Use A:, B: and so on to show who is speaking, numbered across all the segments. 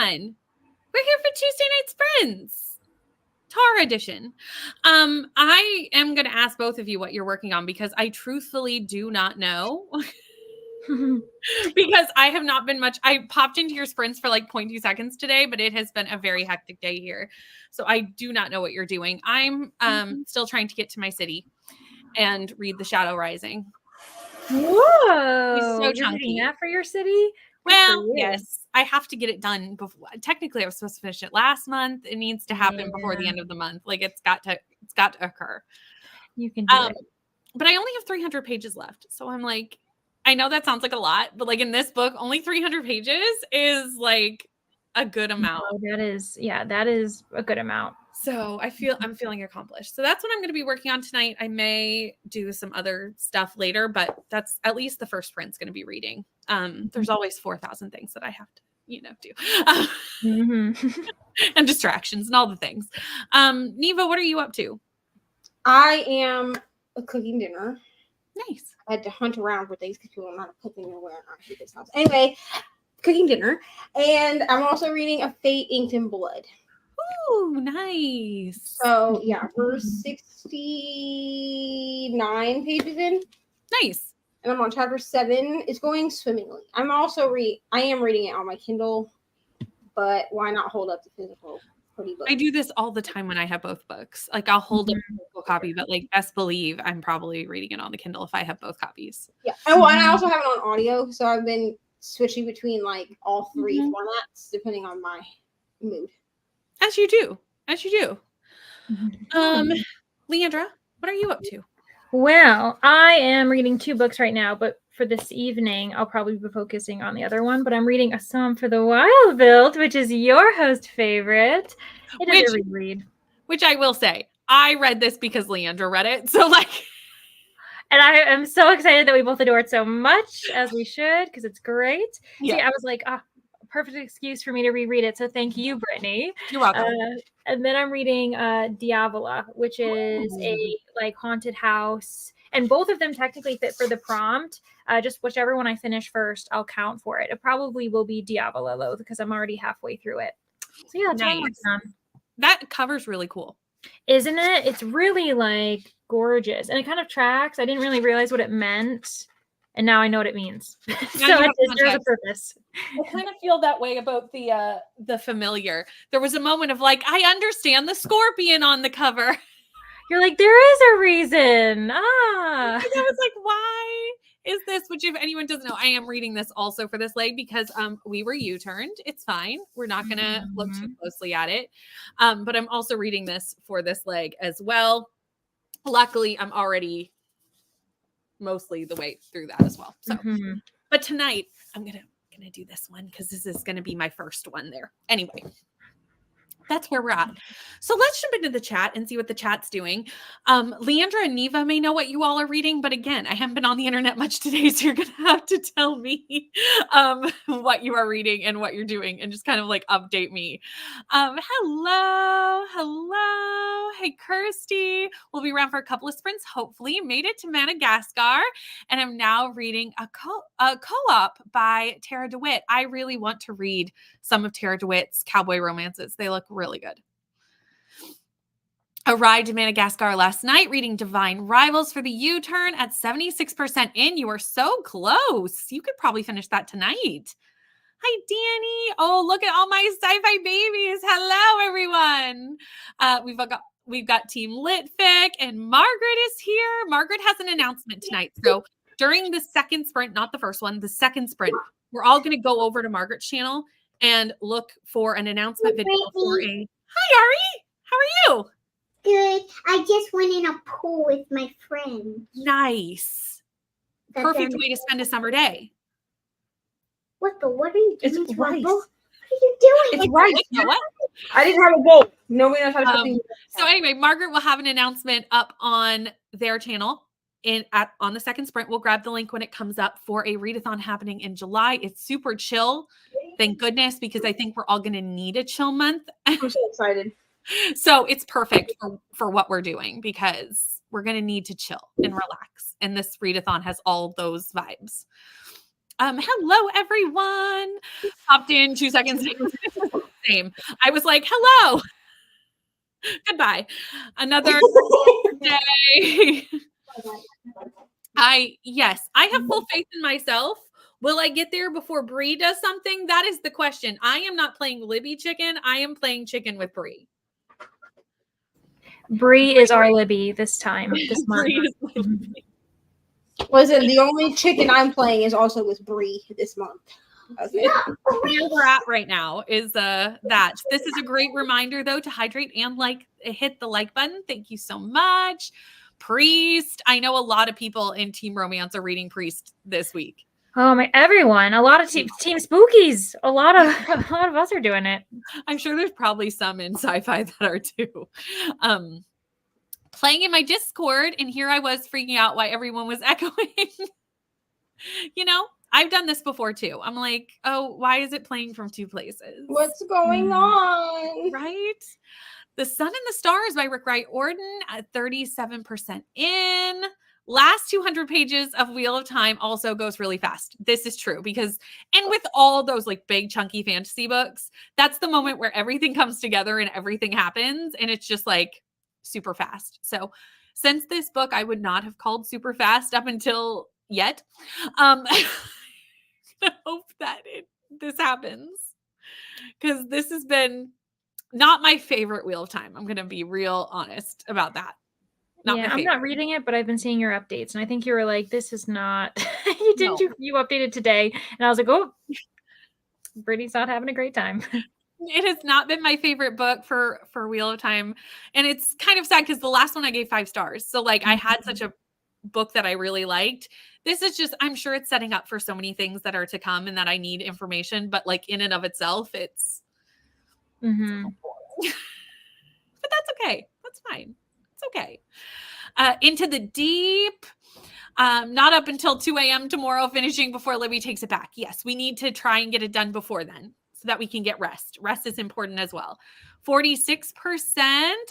A: on. We're here for Tuesday Night Sprints, Tar edition. I am going to ask both of you what you're working on because I truthfully do not know. Because I have not been much. I popped into your sprints for like 0.2 seconds today, but it has been a very hectic day here. So I do not know what you're doing. I'm still trying to get to my city and read The Shadow Rising.
B: Whoa!
A: It's so
B: You're
A: chunky.
B: reading that for your city?
A: Well, yes, I have to get it done before. Technically, I was supposed to finish it last month. It needs to happen before the end of the month. Like it's got to occur.
B: You can do it.
A: But I only have 300 pages left. So I'm like, I know that sounds like a lot, but like in this book, only 300 pages is like a good amount.
B: Oh, that is a good amount.
A: So I'm feeling accomplished. So that's what I'm going to be working on tonight. I may do some other stuff later, but that's at least the first sprint's going to be reading. There's always 4,000 things that I have to, do. And distractions and all the things. Neva, what are you up to?
C: I am cooking dinner.
A: Nice.
C: I had to hunt around for things because people don't know how to cook anywhere in our this house. Anyway, cooking dinner. And I'm also reading A Fate Inked in Blood.
A: Ooh, nice.
C: So, yeah, we're 69 pages in.
A: Nice.
C: And I'm on chapter 7. It's going swimmingly. I am reading it on my Kindle, but why not hold up the physical pretty book?
A: I do this all the time when I have both books. Like I'll hold up the physical copy, but like best believe I'm probably reading it on the Kindle if I have both copies.
C: Yeah. And I also have it on audio, so I've been switching between like all three formats depending on my mood.
A: As you do. Leandra, what are you up to?
B: Well, I am reading 2 books right now, but for this evening, I'll probably be focusing on the other one. But I'm reading A Psalm for the Wild-Built, which is your host favorite. It is a reread.
A: Which I will say, I read this because Leandra read it. So like...
B: And I am so excited that we both adore it so much, as we should, because it's great. Yeah. See, I was like, perfect excuse for me to reread it. So thank you, Brittany.
A: You're welcome.
B: And then I'm reading Diavola, which is a like haunted house. And both of them technically fit for the prompt. Just whichever one I finish first, I'll count for it. It probably will be Diavola, though, because I'm already halfway through it. So yeah, that's what I'm working on.
A: That cover's really cool.
B: Isn't it? It's really like gorgeous. And it kind of tracks. I didn't really realize what it meant. And now I know what it means. So there's a purpose.
A: I kind of feel that way about the familiar. There was a moment of like, I understand the scorpion on the cover.
B: You're like, there is a reason.
A: And I was like, why is this? Which if anyone doesn't know, I am reading this also for this leg because we were U-turned. It's fine. We're not going to look too closely at it. But I'm also reading this for this leg as well. Luckily, I'm already mostly the way through that as well. So, but tonight I'm gonna do this one because this is gonna be my first one there. Anyway, that's where we're at. So let's jump into the chat and see what the chat's doing. Leandra and Neva may know what you all are reading, but again, I haven't been on the internet much today, so you're gonna have to tell me what you are reading and what you're doing, and just kind of like update me. Hello. Hey, Kirsty. We'll be around for a couple of sprints. Hopefully, made it to Madagascar, and I'm now reading a co-op by Tara DeWitt. I really want to read some of Tara DeWitt's cowboy romances. They look really good. Arrived in Madagascar last night, reading Divine Rivals for the U-turn at 76% in. You are so close. You could probably finish that tonight. Hi, Danny. Oh, look at all my sci-fi babies. Hello, everyone. We've got Team Litfic, and Margaret is here. Margaret has an announcement tonight. So during the second sprint, not the first one, the second sprint, we're all going to go over to Margaret's channel and look for an announcement video for a... Hi, Ari. How are you?
D: Good. I just went in a pool with my friend.
A: Nice. Perfect way to spend a summer day.
D: What are you doing?
C: It's rice.
D: What are you doing?
C: It's rice.
A: You know what?
C: I didn't have a bowl. Nobody knows how to cook.
A: So anyway, Margaret will have an announcement up on their channel on the second sprint. We'll grab the link when it comes up for a readathon happening in July. It's super chill. Thank goodness, because I think we're all going to need a chill month.
C: I'm so excited.
A: So it's perfect for what we're doing because we're going to need to chill and relax. And this readathon has all those vibes. Hello, everyone. Popped in 2 seconds. Same. I was like, hello. Goodbye. Another day. I have full faith in myself. Will I get there before Bree does something? That is the question. I am not playing Libby chicken. I am playing chicken with Bree.
B: Bree is our Libby this month.
C: Listen, the only chicken I'm playing is also with Bree this month. Okay.
A: Where we're at right now is that. This is a great reminder, though, to hydrate and hit the like button. Thank you so much. Priest. I know a lot of people in Team Romance are reading Priest this week.
B: Oh my! Everyone, a lot of Team Spookies. A lot of us are doing it.
A: I'm sure there's probably some in sci-fi that are too. Playing in my Discord, and here I was freaking out why everyone was echoing. I've done this before too. I'm like, oh, why is it playing from 2 places?
C: What's going on?
A: Right? The Sun and the Stars by Rick Wright Orden at 37% in. Last 200 pages of Wheel of Time also goes really fast. This is true and with all those big chunky fantasy books, that's the moment where everything comes together and everything happens. And it's just super fast. So since this book, I would not have called super fast up until yet. I hope that this happens because this has been not my favorite Wheel of Time. I'm going to be real honest about that.
B: I'm not reading it, but I've been seeing your updates, and I think you were like, "This is not." You updated today, and I was like, "Oh, Brittany's not having a great time."
A: It has not been my favorite book for Wheel of Time, and it's kind of sad because the last one I gave 5 stars. So I had such a book that I really liked. This is just, I'm sure it's setting up for so many things that are to come and that I need information, but in and of itself, it's.
B: Mm-hmm.
A: But that's okay. That's fine. It's okay. Into the Deep. Not up until 2 a.m. tomorrow, finishing before Libby takes it back. Yes, we need to try and get it done before then so that we can get rest. Rest is important as well. 46%,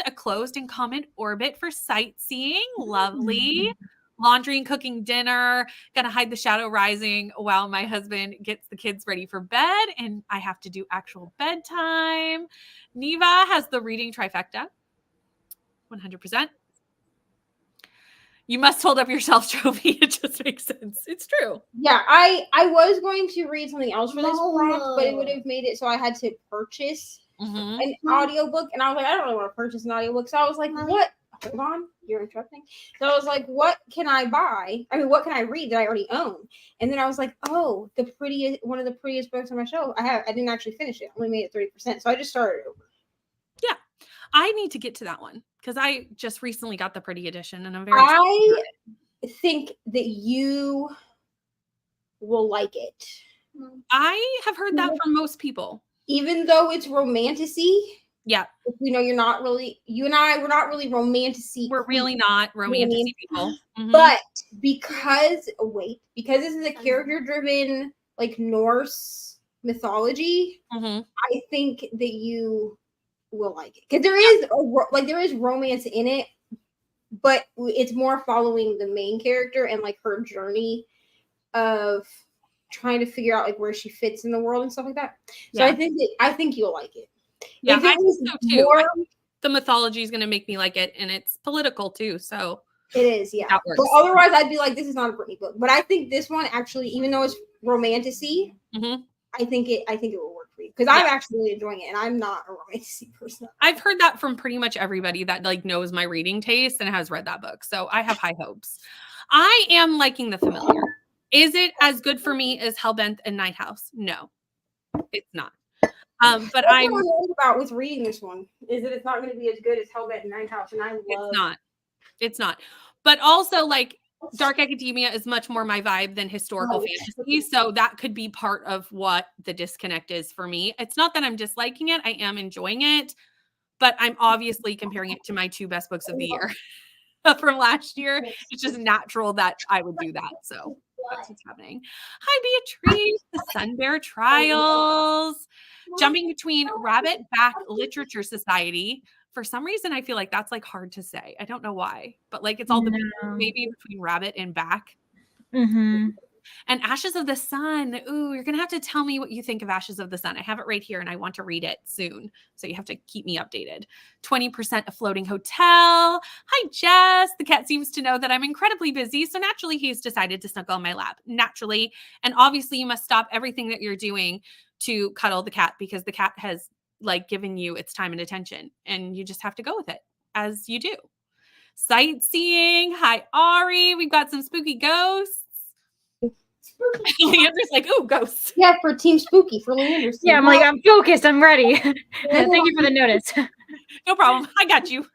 A: a closed and common orbit for sightseeing. Lovely. Laundry and cooking dinner. Gonna hide the shadow rising while my husband gets the kids ready for bed and I have to do actual bedtime. Neva has the reading trifecta. 100%. You must hold up your shelf trophy. It just makes sense. It's true.
C: Yeah, I was going to read something else for this prompt, but it would have made it so I had to purchase an audiobook. And I was like, I don't really want to purchase an audiobook. So I was like, what? Hold on, you're interrupting. So I was like, what can I buy? I mean, what can I read that I already own? And then I was like, oh, one of the prettiest books on my shelf. I didn't actually finish it. I only made it 30%. So I just started over.
A: Yeah. I need to get to that one because I just recently got the pretty edition and I'm very
C: I think that you will like it.
A: I have heard that from most people.
C: Even though it's romantasy.
A: Yeah.
C: You and I, we're not really romantasy.
A: We're really not romantasy people. Mm-hmm.
C: But because this is a character-driven, Norse mythology, I think that you will like it. Because there is romance in it, but it's more following the main character and her journey of trying to figure out where she fits in the world and stuff like that. So I think you'll like it.
A: Yeah, I think so too. The mythology is going to make me like it, and it's political too. So
C: it is, yeah. But otherwise, I'd be like, this is not a Britney book. But I think this one actually, even though it's romantasy, I think it will work for you because I'm actually really enjoying it, and I'm not a romantasy person.
A: I've heard that from pretty much everybody that knows my reading taste and has read that book. So I have high hopes. I am liking The Familiar. Is it as good for me as Hellbent and Night House? No, it's not. But I'm
C: worried about with reading this one is that it's not going to be as good as Hellbent and Night House, and
A: It's not. But also, Dark Academia is much more my vibe than historical fantasy, so that could be part of what the disconnect is for me. It's not that I'm disliking it; I am enjoying it, but I'm obviously comparing it to my 2 best books of the year from last year. It's just natural that I would do that. So that's what's happening. Hi, Beatrice. The Sun Bear Trials. Jumping between Rabbit Back Literature Society. For some reason, I feel like that's hard to say. I don't know why, but it's all the maybe between Rabbit and Back.
B: Mm-hmm.
A: And Ashes of the Sun. Ooh, you're going to have to tell me what you think of Ashes of the Sun. I have it right here and I want to read it soon. So you have to keep me updated. 20% a floating hotel. Hi, Jess. The cat seems to know that I'm incredibly busy. So naturally, he's decided to snuggle on my lap. Naturally. And obviously, you must stop everything that you're doing to cuddle the cat because the cat has like given you its time and attention. And you just have to go with it as you do. Sightseeing. Hi, Ari. We've got some spooky ghosts. Leander's like, ooh, ghosts.
C: Yeah, for Team Spooky, for Leander's team.
B: Yeah, I'm like, I'm focused. I'm ready. Thank you for the notice.
A: No problem. I got you.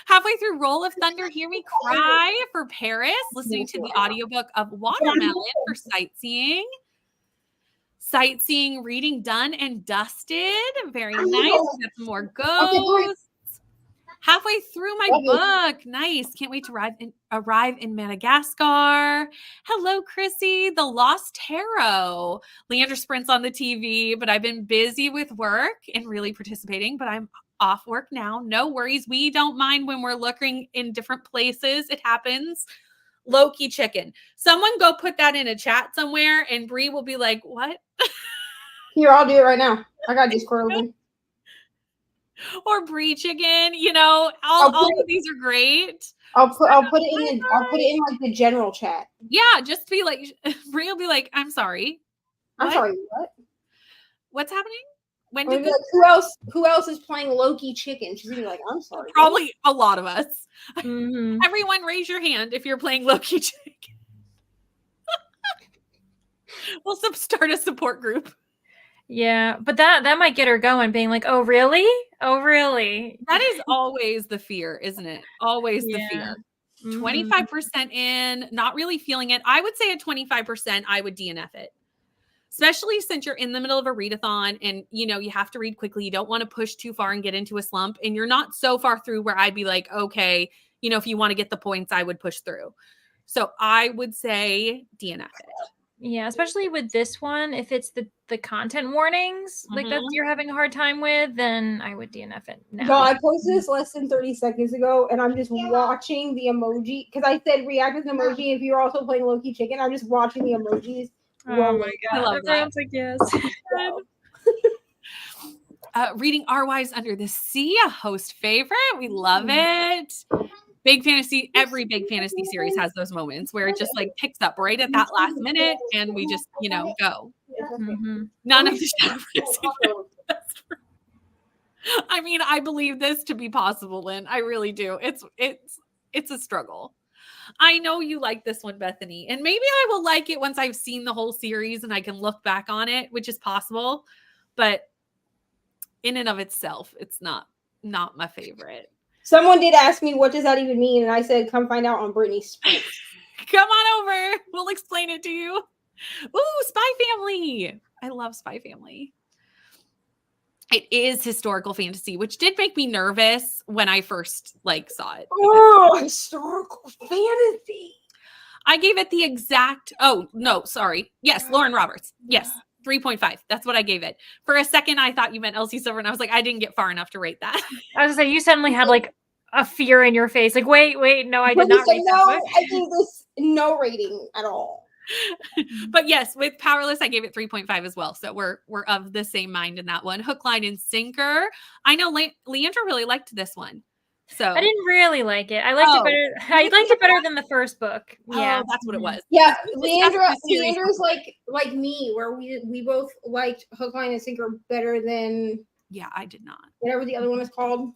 A: Halfway through Roll of Thunder, Hear Me Cry for Paris, listening to the audiobook of Watermelon for sightseeing. Sightseeing reading done and dusted. Very nice. We got some more ghosts. Halfway through my book. Nice. Can't wait to arrive in Madagascar. Hello, Chrissy. The Lost Tarot. Leander sprints on the TV, but I've been busy with work and really participating, but I'm off work now. No worries. We don't mind when we're looking in different places. It happens. Loki chicken. Someone go put that in a chat somewhere and Bree will be like, what?
C: Here, I'll do it right now. I got Discord open.
A: Or brie chicken, you know, all of these are great.
C: I'll put it in like the general chat.
A: Yeah, just be like, Brie will be like, I'm sorry.
C: I'm sorry, what?
A: What's happening? When
C: did
A: this
C: like, who else is playing Loki chicken? She's gonna be like, I'm sorry.
A: Probably a lot of us.
B: Mm-hmm.
A: Everyone raise your hand if you're playing Loki chicken. We'll start a support group.
B: Yeah, but that might get her going, being like, oh, really? Oh, really?
A: That is always the fear, isn't it? Always the fear. 25% in, not really feeling it. I would say at 25%, I would DNF it. Especially since you're in the middle of a readathon and, you know, you have to read quickly. You don't want to push too far and get into a slump. And you're not so far through where I'd be like, okay, you know, if you want to get the points, I would push through. So I would say DNF it.
B: Yeah, especially with this one, if it's the content warnings, like that's you're having a hard time with, then I would DNF it now.
C: No, I posted this less than 30 seconds ago, and I'm just watching the emoji because I said react with an emoji. If you're also playing Loki chicken, I'm just watching the emojis.
B: Oh my god,
A: I love
B: everyone's like, yes.
A: Reading Our Wives Under the Sea, a host favorite. We love it. Big fantasy, every big fantasy series has those moments where it just like picks up right at that last minute and we just, you know, go. None of the shadow. I mean, I believe this to be possible, Lynn. I really do. It's a struggle. I know you like this one, Bethany, and maybe I will like it once I've seen the whole series and I can look back on it, which is possible. But in and of itself, it's not my favorite.
C: Someone did ask me, what does that even mean? And I said, come find out on Brittany's Sprint.
A: Come on over. We'll explain it to you. Ooh, Spy Family. I love Spy Family. It is historical fantasy, which did make me nervous when I first saw it.
C: Oh, historical fantasy.
A: I gave it the exact, yes, Lauren Roberts. Yes, 3.5. That's what I gave it. For a second, I thought you meant Elsie Silver, and I was like, I didn't get far enough to rate that.
B: I was gonna say, you suddenly had like a fear in your face. Like, wait, no, I did not read that book.
C: I gave this no rating at all.
A: But yes, with Powerless, I gave it 3.5 as well. So we're of the same mind in that one. Hook, line, and sinker. I know Leandra really liked this one. So
B: I didn't really like it. I liked it better. I liked it better than the first book. Yeah,
A: that's what it was.
C: Yeah, Leandra's like me, where we both liked Hook, Line, and Sinker better than.
A: Yeah, I did not.
C: Whatever the other one is called.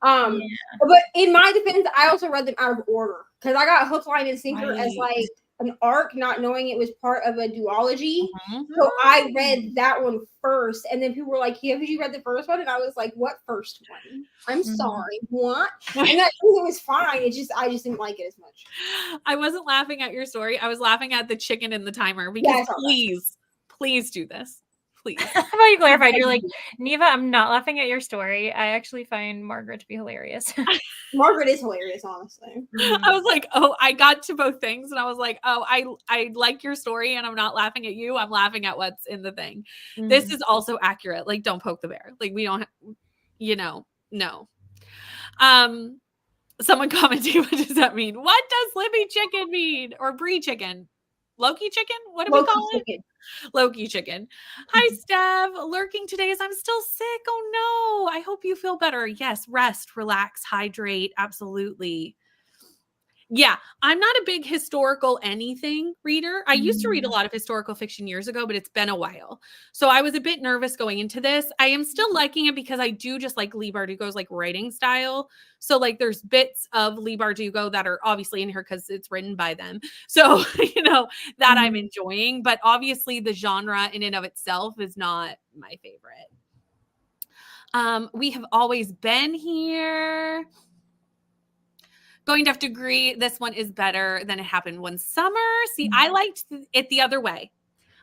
C: But in my defense, I also read them out of order because I got Hook, Line, and Sinker as like an arc, not knowing it was part of a duology. So I read that one first, and then people were like, "Yeah, have you read the first one?" And I was like, "What first one? I'm sorry, what?" And that it was fine. I just didn't like it as much.
A: I wasn't laughing at your story. I was laughing at the chicken and the timer because please do this. Please.
B: How about you clarified? You're like, Neva, I'm not laughing at your story. I actually find Margaret to be hilarious.
C: Margaret is hilarious, honestly.
A: I was like, oh, I got to both things. And I was like, oh, I like your story and I'm not laughing at you. I'm laughing at what's in the thing. This is also accurate. Like, don't poke the bear. Like, we don't, no. Someone commented, what does that mean? What does Libby chicken mean? Or brie chicken? Loki chicken? What do we call it?
C: Chicken.
A: Loki chicken. Hi, Steph. Lurking today as I'm still sick. Oh no. I hope you feel better. Yes, rest, relax, hydrate. Absolutely. Yeah, I'm not a big historical anything reader. I used to read a lot of historical fiction years ago, but it's been a while. So I was a bit nervous going into this. I am still liking it because I do just like Leigh Bardugo's like writing style. So like there's bits of Leigh Bardugo that are obviously in here because it's written by them. So, that I'm enjoying. But obviously the genre in and of itself is not my favorite. We have always been here. Going to have to agree, this one is better than It Happened One Summer. See, I liked it the other way.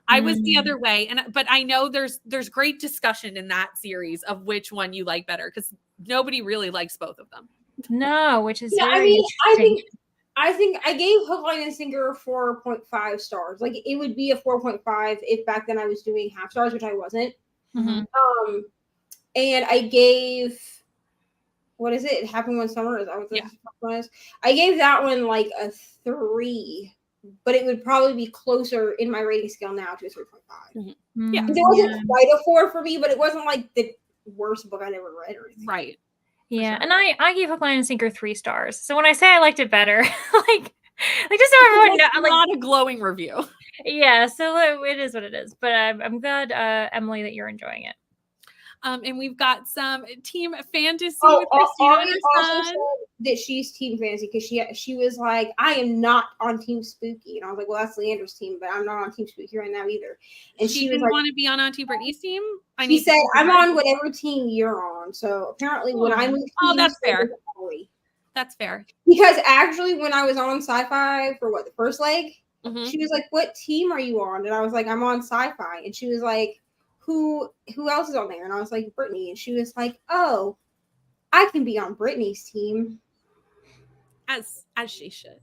A: I was the other way, but I know there's great discussion in that series of which one you like better because nobody really likes both of them.
B: No, which is
C: I think I gave Hook, Line, and Sinker 4.5 stars. Like it would be a 4.5 if back then I was doing half stars, which I wasn't. And I gave. What is it? It Happened One Summer. Is that what the one is? I gave that one like a 3, but it would probably be closer in my rating scale now to a 3.5.
A: Yeah,
C: it wasn't quite a 4 for me, but it wasn't like the worst book I'd ever read or anything.
A: Right.
B: Yeah, and I gave Hook, Line, and Sinker 3 stars. So when I say I liked it better, like just so everyone knows, like
A: not a glowing review.
B: Yeah, so it is what it is. But I'm glad, Emily, that you're enjoying it.
A: And we've got some team fantasy
C: with
A: Christina
C: Ari also said that she's team fantasy because she was like, I am not on Team Spooky, and I was like, well, that's Leandra's team, but I'm not on Team Spooky right now either. And
A: she didn't want to be on Auntie Brittany's team.
C: She said, I'm on whatever team you're on. So apparently, when I moved,
A: that's fair. That's fair.
C: Because actually, when I was on Sci-Fi for the first leg, she was like, "What team are you on?" And I was like, "I'm on Sci-Fi," and she was like, Who else is on there? And I was like, Brittany. And she was like, oh, I can be on Brittany's team.
A: As she should.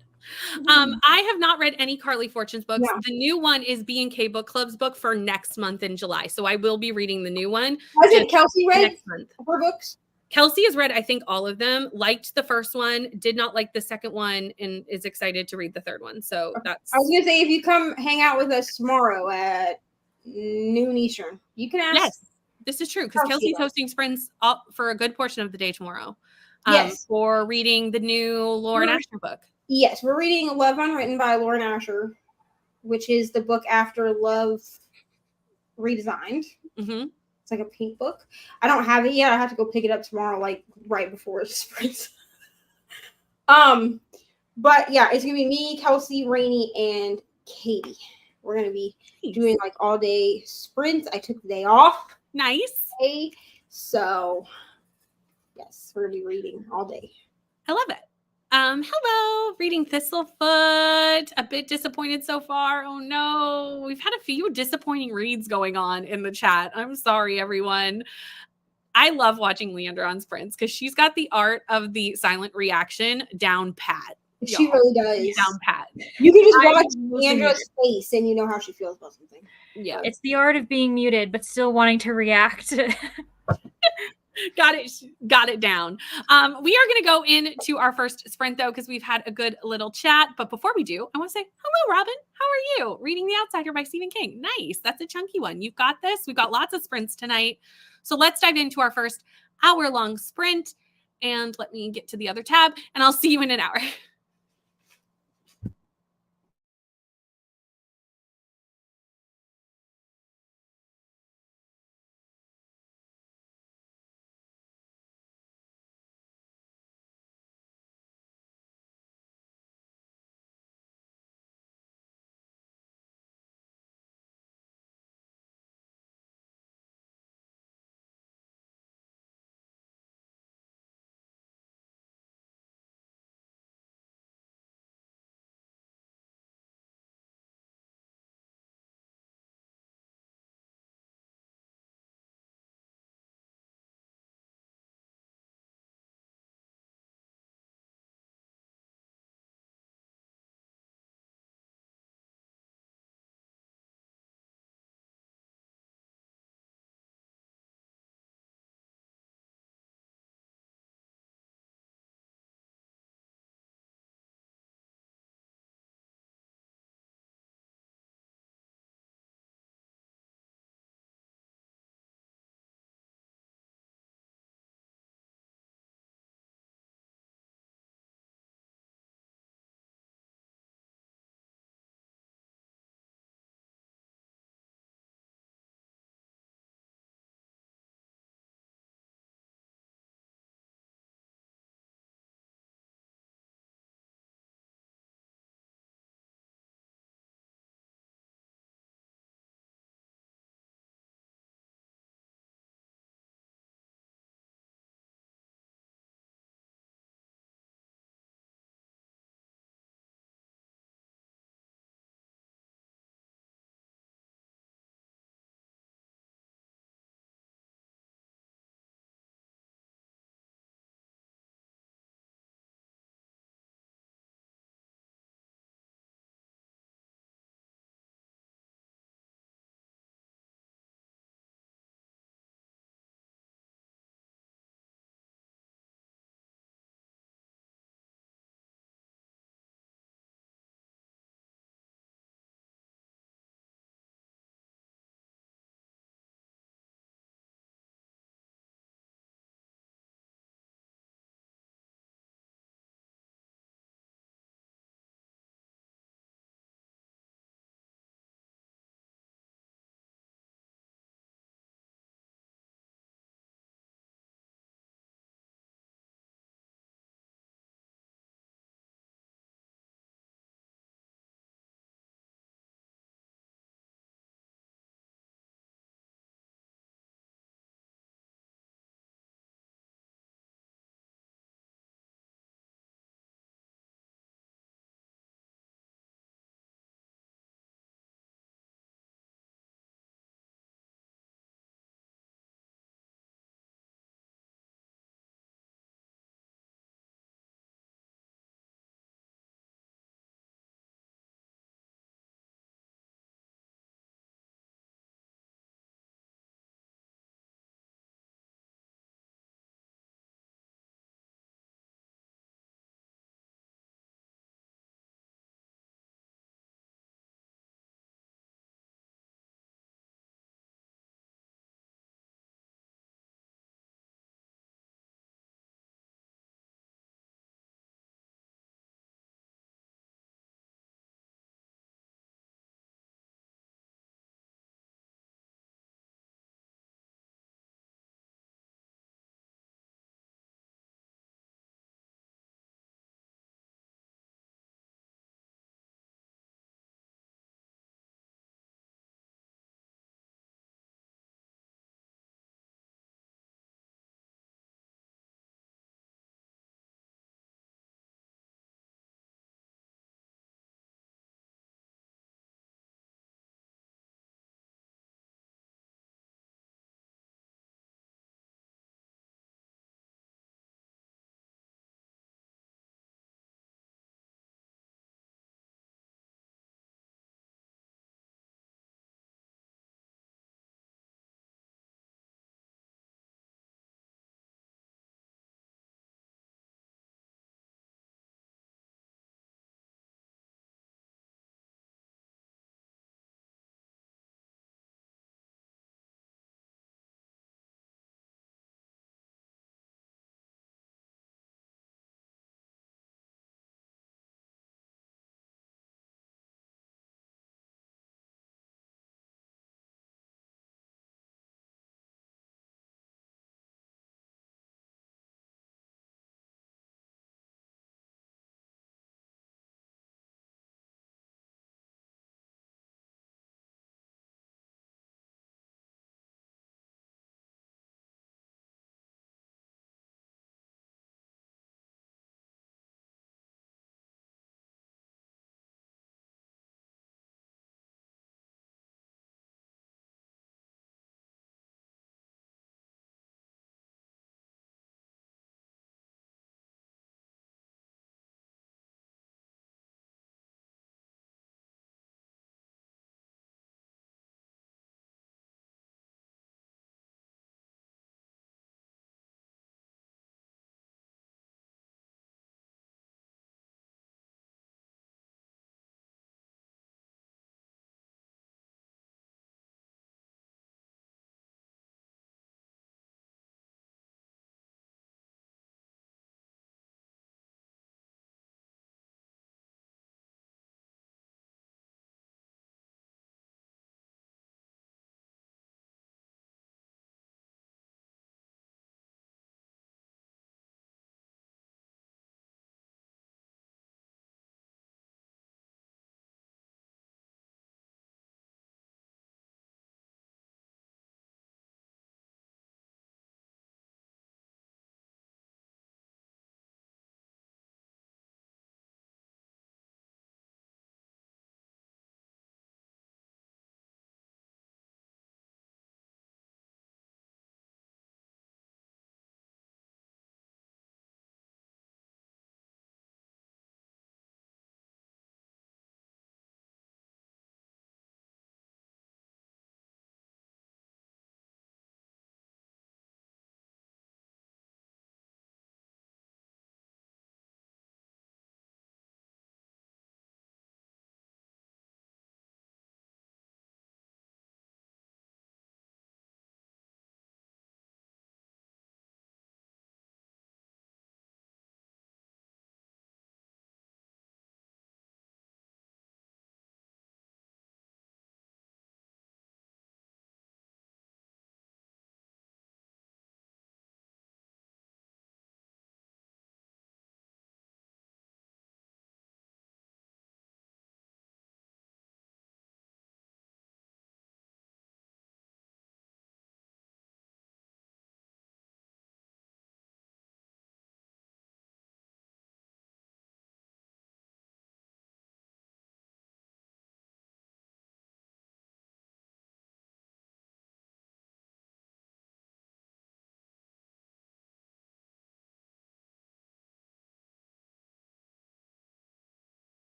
A: I have not read any Carly Fortune's books. No. The new one is B&K Book Club's book for next month in July. So I will be reading the new one.
C: Hasn't Kelsey read next month her books?
A: Kelsey has read, I think, all of them, liked the first one, did not like the second one, and is excited to read the third one. So that's...
C: I was going to say, if you come hang out with us tomorrow at noon Eastern, you can ask.
A: Yes, this is true, because Kelsey's hosting sprints for a good portion of the day tomorrow.
C: Yes.
A: For reading the new Lauren Asher book.
C: Yes, we're reading Love Unwritten by Lauren Asher, which is the book after Love Redesigned. It's like a pink book. I don't have it yet. I have to go pick it up tomorrow, like right before it sprints. But yeah, it's gonna be me, Kelsey, Rainey, and Katie. We're gonna be doing like all day sprints. I took the day off.
A: Nice.
C: Today, so yes, we're gonna be reading all day.
A: I love it. Hello, reading Thistlefoot. A bit disappointed so far. Oh no, we've had a few disappointing reads going on in the chat. I'm sorry, everyone. I love watching Leandra on sprints because she's got the art of the silent reaction down pat.
C: She really does.
A: Down pat.
C: You can just watch Leandra's face and you know how she feels about something.
A: Yeah.
B: It's the art of being muted, but still wanting to react.
A: Got it down. We are going to go into our first sprint though, because we've had a good little chat. But before we do, I want to say, hello, Robin. How are you? Reading The Outsider by Stephen King. Nice. That's a chunky one. You've got this. We've got lots of sprints tonight. So let's dive into our first hour-long sprint. And let me get to the other tab, and I'll see you in an hour.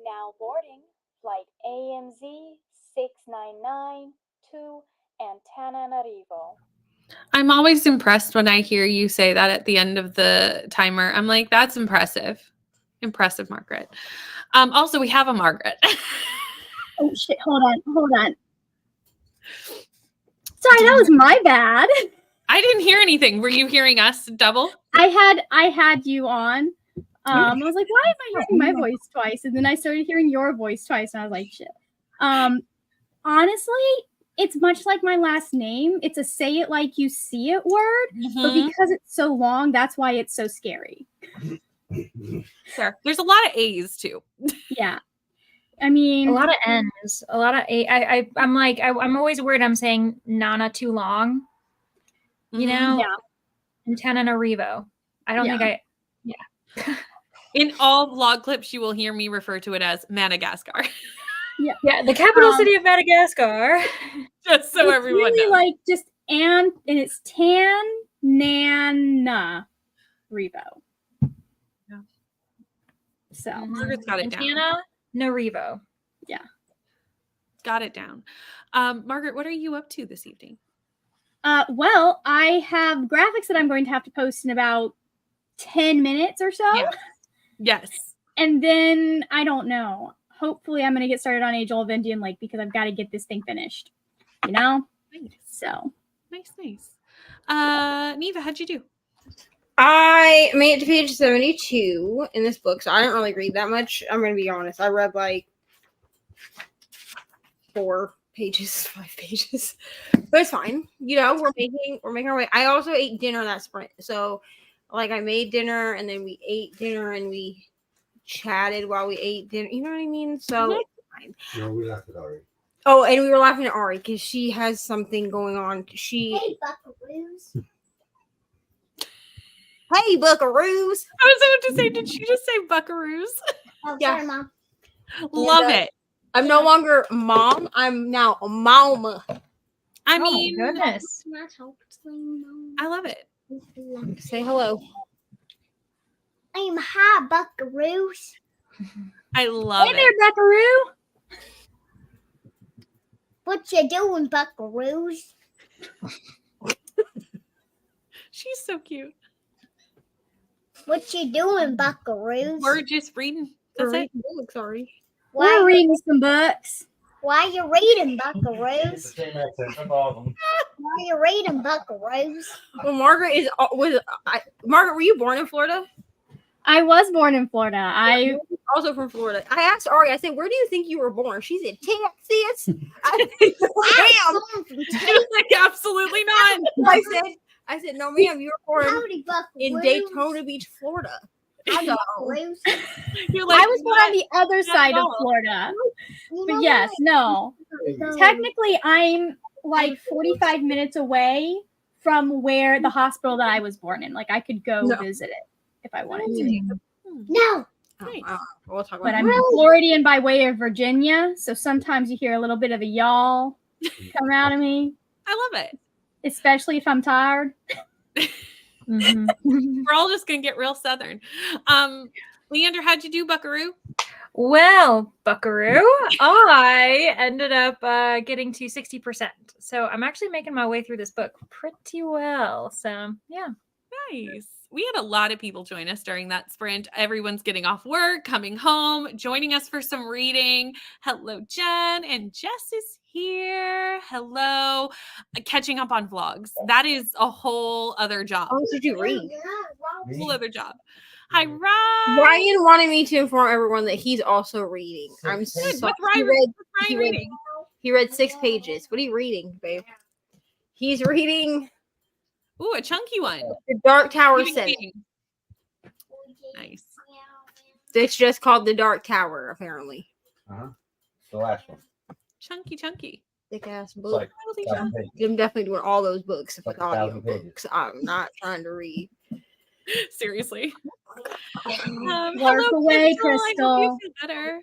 E: Now boarding flight AMZ 699 to Antananarivo.
A: I'm always impressed when I hear you say that at the end of the timer. I'm like, that's impressive. Impressive, Margaret. Also, we have a Margaret.
F: Oh shit! Hold on. Sorry, that was my bad.
A: I didn't hear anything. Were you hearing us double?
F: I had you on. I was like, why am I hearing my voice twice? And then I started hearing your voice twice, and I was like, shit. Honestly, it's much like my last name. It's a say it like you see it word, but because it's so long, that's why it's so scary.
A: Sure. There's a lot of A's too.
F: Yeah. I mean,
B: a lot of N's, a lot of A. I'm like, I'm always worried I'm saying Nana too long. You know?
F: Yeah.
B: Antananarivo. I don't think
A: In all vlog clips, you will hear me refer to it as Madagascar.
B: Yeah, the capital city of Madagascar.
A: Just so
F: it's
A: everyone
F: really
A: knows.
F: like just and it's Tananarivo.
A: Yeah.
F: So
A: Margaret's got it down.
B: Antananarivo.
F: Yeah.
A: Got it down. Margaret, what are you up to this evening?
F: Well, I have graphics that I'm going to have to post in about 10 minutes or so.
A: Yes.
F: And then I don't know. Hopefully I'm going to get started on Age Old Indian Lake because I've got to get this thing finished. You know?
A: Nice.
F: So.
A: Nice. Neva, how'd you do?
C: I made it to page 72 in this book, so I didn't really read that much. I'm going to be honest. I read like 5 pages. But it's fine. You know, we're making our way. I also ate dinner that sprint. So like I made dinner and then we ate dinner and we chatted while we ate dinner. You know what I mean? So it's fine.
G: No, we laughed at Ari.
C: Oh, and we were laughing at Ari because she has something going on.
D: Hey, buckaroos.
C: Hey, buckaroos.
A: I was about to say, did she just say buckaroos?
D: Oh,
C: Yeah.
D: sorry, Mom.
A: Love it.
C: I'm no longer mom. I'm now a mama.
A: I mean,
B: Goodness.
A: I love it.
C: Say hello.
D: I'm hi, buckaroos.
A: I love
F: Hey there,
A: it.
F: Buckaroo.
D: What you doing, buckaroos?
A: She's so cute.
D: What you doing, buckaroos?
A: We're just reading. That's it.
C: Sorry.
F: We're reading some books.
D: Why you reading,
G: It's
D: buckaroos?
G: the same accent. That's awesome.
D: Why you reading, buckaroos?
C: Well, Margaret Margaret, were you born in Florida?
F: I was born in Florida. I
C: Also from Florida. I asked Ari, I said, where do you think you were born? She said, Texas. I said,
D: I'm from
A: She's like, absolutely not.
C: I said, no, ma'am, you were born
D: Howdy, buckaroos.
C: in Daytona Beach, Florida.
D: Howdy,
C: So,
D: buckaroos.
A: You're like,
F: I was born on the other
A: not
F: side
A: at
F: of
A: all.
F: Florida.
D: You
F: But
D: know
F: yes, no.
D: what?
F: Technically, I'm like 45 minutes away from where the hospital that I was born in. Like I could go
C: No.
F: visit it if I wanted to.
D: No.
C: We'll talk about
F: But I'm
D: Really?
F: Floridian by way of Virginia, so sometimes you hear a little bit of a y'all come out of me,
A: I love it.
F: especially if I'm tired.
B: Mhm.
A: We're all just gonna get real southern. Leander, how'd you do, Buckaroo?
B: Well, Buckaroo, I ended up getting to 60%. So I'm actually making my way through this book pretty well. So yeah.
A: Nice. We had a lot of people join us during that sprint. Everyone's getting off work, coming home, joining us for some reading. Hello, Jen, and Jess is here. Hello. Catching up on vlogs. That is a whole other job.
C: How much did you read?
A: Whole other job. Hi, Ryan.
C: Ryan wanted me to inform everyone that he's also reading. I'm
A: Good.
C: sorry.
A: What's
C: He
A: Ryan,
C: read,
A: what's
C: he
A: Ryan
C: read-
A: reading?
C: he read 6 pages. What are you reading, babe? He's reading
A: Ooh, a chunky one.
C: The Dark Tower
A: Reading
C: 7.
A: king. Nice.
C: It's just called The Dark Tower, apparently.
G: The last one.
A: Chunky.
C: Thick ass
G: It's
C: book.
G: like
A: Holy
G: 1,000
A: cow.
G: pages.
C: I'm definitely doing all those books if
G: Like
C: it's
G: 1,000
C: audio
G: pages.
C: books. I'm not trying to read.
A: Seriously.
F: Work
A: Hello,
F: away,
A: I hope
F: Crystal.
A: you feel better.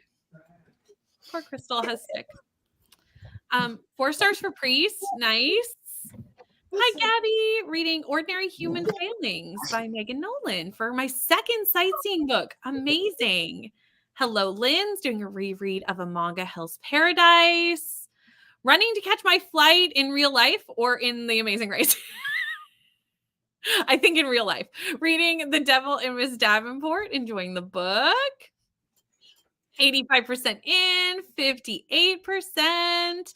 A: Poor Crystal has sick. 4 stars for Priest. Nice. Hi, Gabby. Reading Ordinary Human Failings by Megan Nolan for my second sightseeing book. Amazing. Hello, Lynn's doing a reread of A Manga Hell's Paradise. Running to catch my flight in real life or in The Amazing Race? I think in real life. Reading The Devil and Miss Davenport, enjoying the book. 85% in, 58%.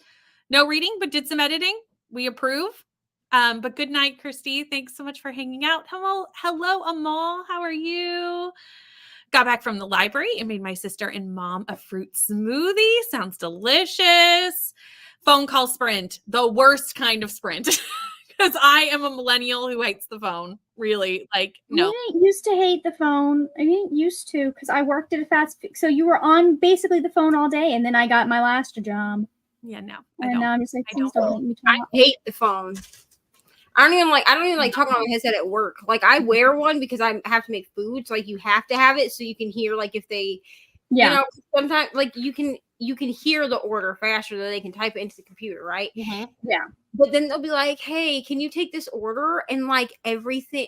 A: No reading, but did some editing. We approve. But good night, Kirsty. Thanks so much for hanging out. Hello, Amal. How are you? Got back from the library and made my sister and mom a fruit smoothie. Sounds delicious. Phone call sprint, the worst kind of sprint. Because I am a millennial who hates the phone. Really, like, no.
F: I didn't used to hate the phone. I didn't used to because I worked at a fast food. So you were on basically the phone all day, and then I got my last job.
A: Yeah, no.
F: And now I'm just like,
A: I
F: please
A: don't.
F: don't make me
C: I
F: talk.
C: hate the phone. I don't even like talking on my headset at work. Like I wear one because I have to make food. So like you have to have it so you can hear like if they,
F: Yeah.
C: you know, sometimes like you can hear the order faster than they can type it into the computer, right?
A: Mm-hmm.
F: Yeah.
C: But then they'll be like, "Hey, can you take this order?" And like everything,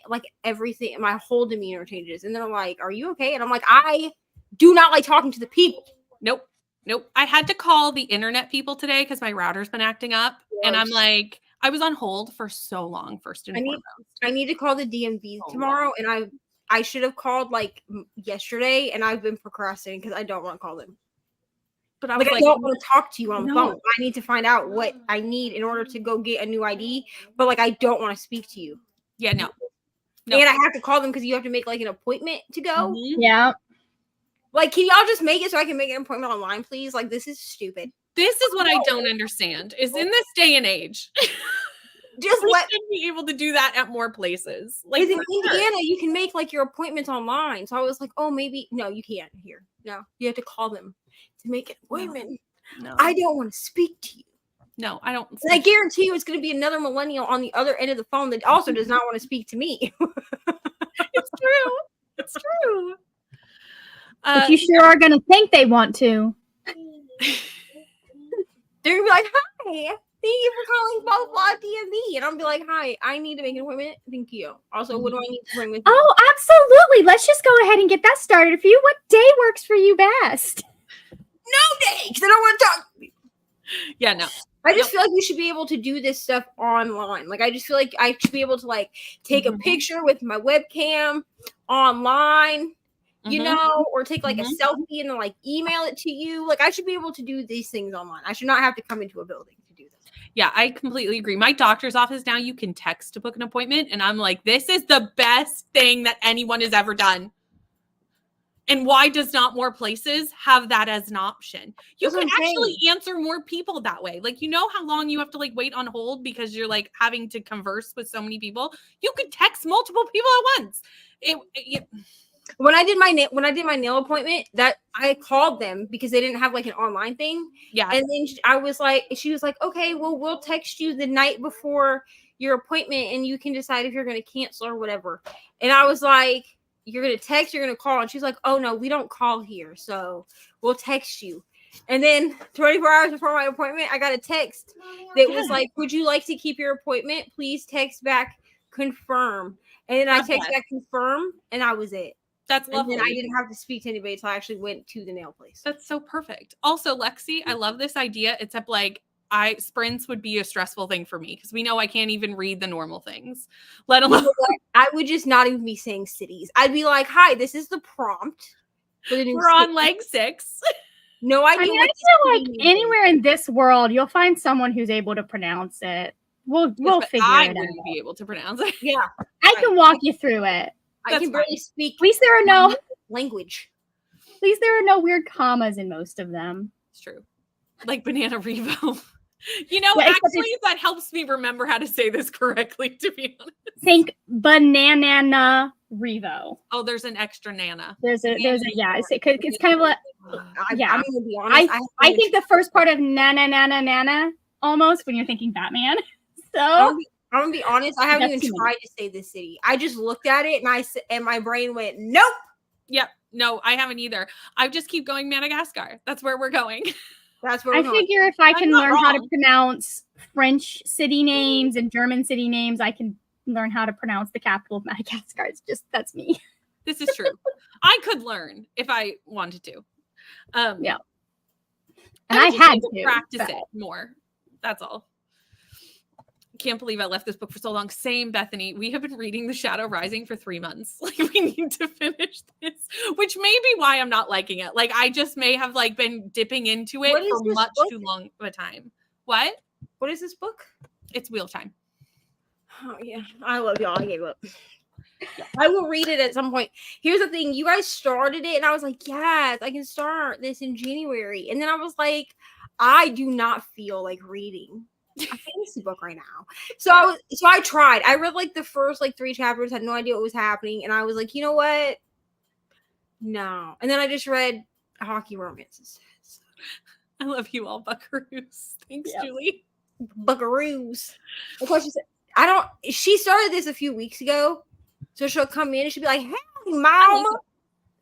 C: my whole demeanor changes. And they're like, "Are you okay?" And I'm like, "I do not like talking to the people."
A: Nope. I had to call the internet people today because my router's been acting up. And I'm like, I was on hold for so long, first and foremost.
C: I need to call the DMV tomorrow, and I should have called like yesterday, and I've been procrastinating because I don't want to call them.
A: But I was
C: I don't want to talk to you on the phone. I need to find out what I need in order to go get a new ID, but like I don't want to speak to you.
A: Yeah, no.
C: And I have to call them because you have to make like an appointment to go.
A: Mm-hmm.
F: Yeah.
C: Like, can y'all just make it so I can make an appointment online, please? Like, this is stupid.
A: This is what I don't understand is in this day and age.
C: Just
A: we should be able to do that at more places. Like
C: in Indiana, you can make like your appointments online. So I was like, oh, maybe no, you can't here. No, you have to call them to make an appointment. No. I don't want to speak to you.
A: No, I don't.
C: And I guarantee you, it's going to be another millennial on the other end of the phone that also does not want to speak to me.
A: It's true. It's true.
F: But you sure are going to think they want to.
C: They're going to be like, hi. Thank you for calling blah, blah, blah, DMV. And I'll be like, hi, I need to make an appointment. Thank you. Also, what do I need to bring with me?
F: Oh, absolutely. Let's just go ahead and get that started for you. What day works for you best?
C: No day, because I don't want to talk to you.
A: Yeah, no.
C: I just feel like we should be able to do this stuff online. Like, I just feel like I should be able to, like, take a picture with my webcam online, you know, or take, like, a selfie and then, like, email it to you. Like, I should be able to do these things online. I should not have to come into a building to do this.
A: Yeah, I completely agree. My doctor's office now, you can text to book an appointment, and I'm like, this is the best thing that anyone has ever done. And why does not more places have that as an option? You can actually answer more people that way. Like, you know how long you have to like wait on hold because you're like having to converse with so many people? You could text multiple people at once.
C: When I did my nail appointment, that I called them because they didn't have like an online thing.
A: Yeah.
C: And then she was like, okay, well, we'll text you the night before your appointment and you can decide if you're going to cancel or whatever. And I was like, you're going to text, you're going to call. And she's like, oh no, we don't call here. So we'll text you. And then 24 hours before my appointment, I got a text that was like, would you like to keep your appointment? Please text back, confirm. And then I text back, confirm. And that was it.
A: That's lovely.
C: And then I didn't have to speak to anybody until I actually went to the nail place.
A: That's so perfect. Also, Lexi, I love this idea. Except like sprints would be a stressful thing for me because we know I can't even read the normal things, let alone.
C: I would just not even be saying cities. I'd be like, hi, this is the prompt for the new
A: We're on leg 6.
C: No idea.
F: I mean, I feel like anywhere in this world, you'll find someone who's able to pronounce it. We'll figure
A: I
F: it out.
A: wouldn't be able to pronounce it.
C: Yeah.
F: I can walk you through it.
C: I can barely speak.
F: At least there are no
C: language.
F: At least there are no weird commas in most of them.
A: It's true. Like Banana Revo. You know,
F: Yeah,
A: actually, that helps me remember how to say this correctly, to be honest.
F: Think Banana Revo.
A: Oh, there's an extra nana.
F: It's kind of like, yeah.
C: I'm gonna be honest.
F: I think the first part of nana almost when you're thinking Batman. So
C: I'm gonna be honest. I haven't even tried to say this city. I just looked at it and my brain went, nope.
A: Yep. No, I haven't either. I just keep going Madagascar. That's where we're going.
C: That's where
F: I figure if I can learn how to pronounce French city names and German city names, I can learn how to pronounce the capital of Madagascar. It's just, that's me.
A: This is true. I could learn if I wanted to.
F: Yeah.
A: And
F: I
A: just
F: had
A: need
F: to,
A: practice
F: but-
A: it more. That's all. Can't believe I left this book for so long. Same, Bethany. We have been reading The Shadow Rising for 3 months. Like, we need to finish this, which may be why I'm not liking it. Like, I just may have like been dipping into it
C: What is
A: for
C: this
A: much
C: book?
A: too long of a time. What?
C: What is this book?
A: It's Wheel Time.
C: Oh yeah, I love y'all. I gave up. I will read it at some point. Here's the thing: you guys started it, and I was like, "Yes, I can start this in January." And then I was like, "I do not feel like reading a fantasy book right now." So I tried. I read like the first like 3 chapters, had no idea what was happening, and I was like, "You know what? No." And then I just read hockey romances.
A: I love you all, buckaroos. Thanks,
F: Yep.
A: Julie.
C: Buckaroos. Of course, she said, she started this a few weeks ago. So she'll come in and she'll be like, "Hey, mama."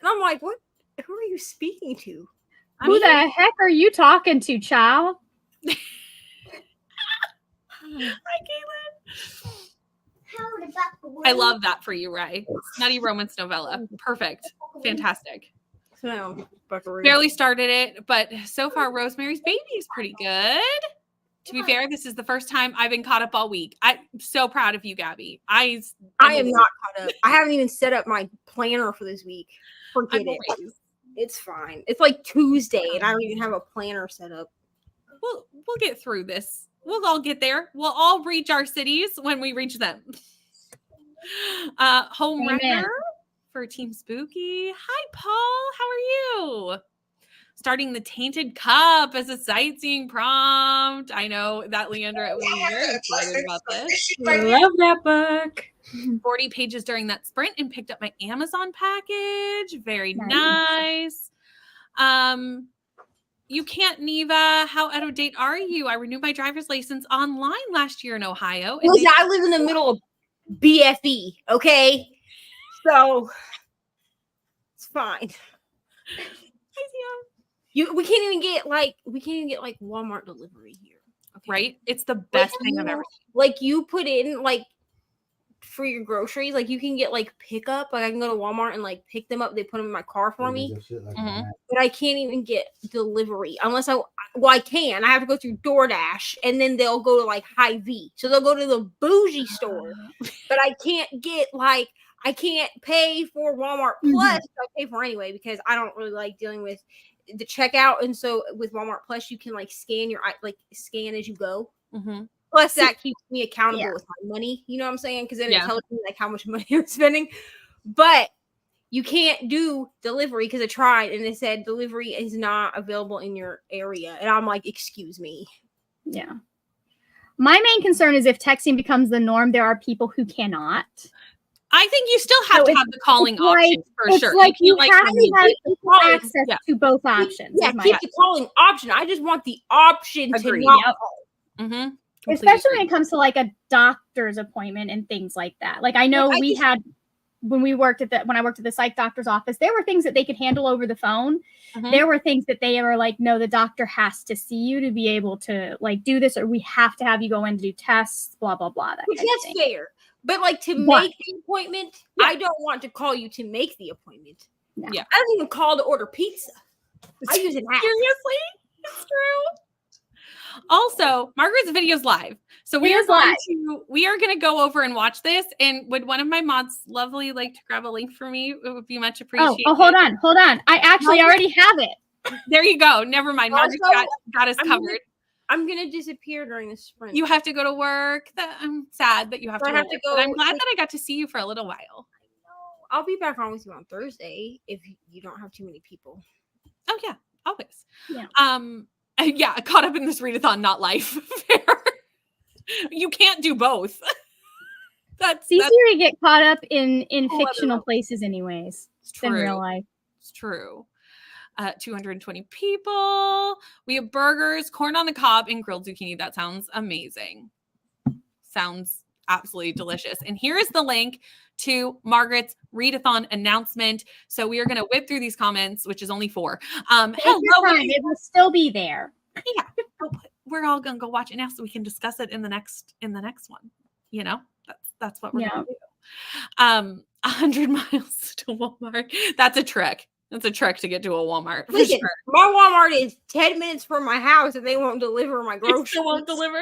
C: And I'm like, "What? Who are you speaking to?"
F: Who the heck are you talking to, child?
A: Hi, Caitlin. I love that for you, Ray. Nutty Romance novella. Perfect. Fantastic.
C: So, buckaroo.
A: Barely started it, but so far Rosemary's Baby is pretty good. To be fair, this is the first time I've been caught up all week. I'm so proud of you, Gabby. I
C: am not caught up. I haven't even set up my planner for this week. Forget it. It's fine. It's like Tuesday, and I don't even have a planner set up.
A: We'll get through this. We'll all get there. We'll all reach our cities when we reach them. Home Wrecker for Team Spooky. Hi, Paul. How are you? Starting the Tainted Cup as a sightseeing prompt. I know that Leandra was very excited about this.
B: I love that book.
A: 40 pages during that sprint and picked up my Amazon package. Very nice. You can't, Neva. How out of date are you? I renewed my driver's license online last year in Ohio.
C: Well, yeah, I live in the middle of BFE, okay? So it's fine. We can't even get like Walmart delivery here. Okay?
A: Right? It's the best thing I've ever seen.
C: Like you put in like for your groceries, like you can get like pickup. Like I can go to Walmart and like pick them up. They put them in my car for me. But I can't even get delivery unless I can. I have to go through DoorDash and then they'll go to like Hy-Vee. So they'll go to the bougie store. But I can't get like I can't pay for Walmart Plus. I pay for anyway because I don't really like dealing with the checkout. And so with Walmart Plus, you can like scan as you go. Plus that keeps me accountable with my money. You know what I'm saying? Because then it tells me like how much money I'm spending. But you can't do delivery because I tried and it said delivery is not available in your area. And I'm like, excuse me.
F: Yeah. My main concern is if texting becomes the norm, there are people who cannot.
A: I think you still have to have the calling option for
F: it's
A: sure.
F: Like you have to have access to both options.
C: Yeah, keep the calling option. I just want the option to not call.
F: Especially when it comes to like a doctor's appointment and things like that. Like I know we had when I worked at the psych doctor's office, there were things that they could handle over the phone. There were things that they were like, no, the doctor has to see you to be able to like do this, or we have to have you go in to do tests, blah, blah, blah.
C: Which is fair. But like to make the appointment, I don't want to call you to make the appointment.
F: No.
C: I don't even call to order pizza. I use an app.
A: Seriously? It's true. Also, Margaret's video's live. So we are going to go over and watch this. And would one of my mods lovely like to grab a link for me? It would be much appreciated.
F: Oh, hold on. I actually already have it.
A: There you go. Never mind. Margaret's got us covered.
C: I'm gonna disappear during the sprint.
A: You have to go to work. I'm sad that you have to go. But I'm glad that I got to see you for a little while.
C: I know. I'll be back on with you on Thursday if you don't have too many people.
A: Oh yeah, always.
F: Yeah.
A: Yeah, caught up in this readathon, not life. Fair. You can't do both.
F: It's easier to get caught up in fictional places, anyways, than real life.
A: It's true. 220 people. We have burgers, corn on the cob, and grilled zucchini. That sounds amazing. Sounds absolutely delicious. And here is the link to Margaret's readathon announcement. So we are going to whip through these comments, which is only 4.
F: It will still be there.
A: Yeah, we're all going to go watch it now, so we can discuss it in the next one. You know, that's what we're going to do. 100 miles to Walmart. That's a trick. It's a trek to get to a Walmart. For
C: Listen,
A: sure.
C: my Walmart is 10 minutes from my house and they won't deliver my
A: They
C: groceries.
A: still won't deliver.